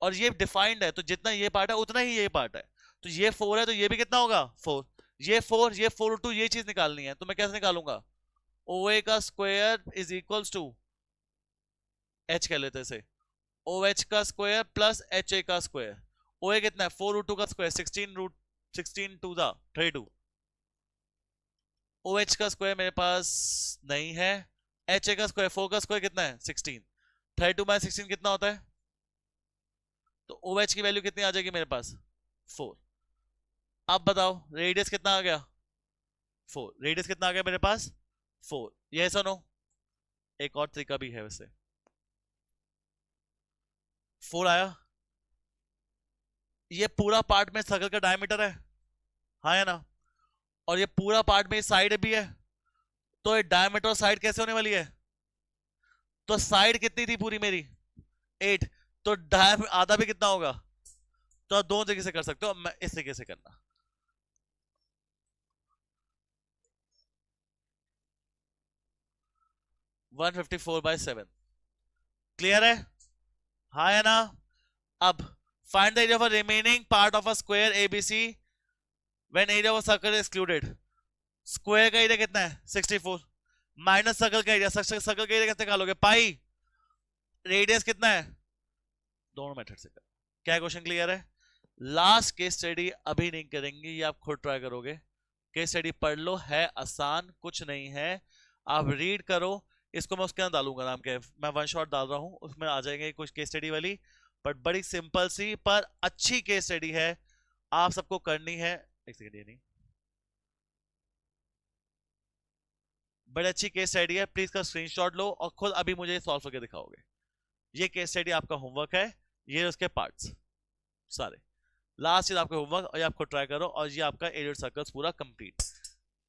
और ये डिफाइंड है, तो जितना ये पार्ट है उतना ही ये पार्ट है। तो ये 4 है तो ये भी कितना होगा? 4। ये 4, ये 4√2, ये चीज निकालनी है। तो मैं कैसे निकालूंगा? OA का square is equals to H कह लेते इसे, OH का स्क्वायर प्लस HA का स्क्वायर। OA कितना है? 4√2 का स्क्वायर, 16 2 दा 32। OH का स्क्वायर मेरे पास नहीं है। HA का स्क्वायर, 4 का स्क्वायर कितना है? 16। 32/16 कितना होता है? तो OH की वैल्यू कितनी आ जाएगी मेरे पास? 4। अब बताओ रेडियस कितना आ गया? 4। रेडियस कितना आ गया मेरे पास? 4। ये सुनो, एक और तरीका भी है वैसे। 4 आया, ये पूरा पार्ट में सर्कल का डायमीटर है, हाँ है ना, और ये पूरा पार्ट में साइड भी है, तो ये डायमीटर और साइड कैसे होने वाली है, तो साइड कितनी थी पूरी मेरी 8, तो आधा भी कितना होगा, तो आप दोनों तरीके से कर सकते हो, मैं इस तरीके से करना, 154/7, क्लियर है, हाँ है ना। अब find the area of remaining part of a square ABC when area of circle excluded. Square का एरिया कितना है 64 माइनस सर्कल का एरिया, सर्कल का एरिया कैसे निकालोगे, पाई, रेडियस कितना है, दोनों मेथड से कर। क्या क्वेश्चन क्लियर है। लास्ट केस स्टडी अभी नहीं करेंगे, ये आप खुद ट्राई करोगे, केस स्टडी पढ़ लो, है आसान, कुछ नहीं है, आप रीड करो। इसको मैं उसके अंदर डालूंगा, नाम क्या है, मैं वन शॉट डाल रहा हूं, उसमें आ जाएंगे कुछ केस स्टडी वाली, बट बड़ी सिंपल सी पर अच्छी केस स्टडी है, आप सबको करनी है। एक सेकंड, ये नहीं, बड़ी अच्छी केस स्टडी है, प्लीज का स्क्रीनशॉट लो और खुद अभी मुझे सॉल्व करके दिखाओगे। ये केस स्टडी आपका होमवर्क है, ये उसके पार्ट्स सारे, लास्ट चीज आपका होमवर्क, और ये आपको ट्राई करो, और ये आपका एलियट सर्कल्स पूरा कंप्लीट।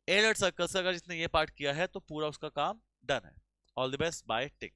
एलियट सर्कल्स अगर जिसने ये पार्ट किया है तो पूरा उसका काम डन है। All the best, bye, take.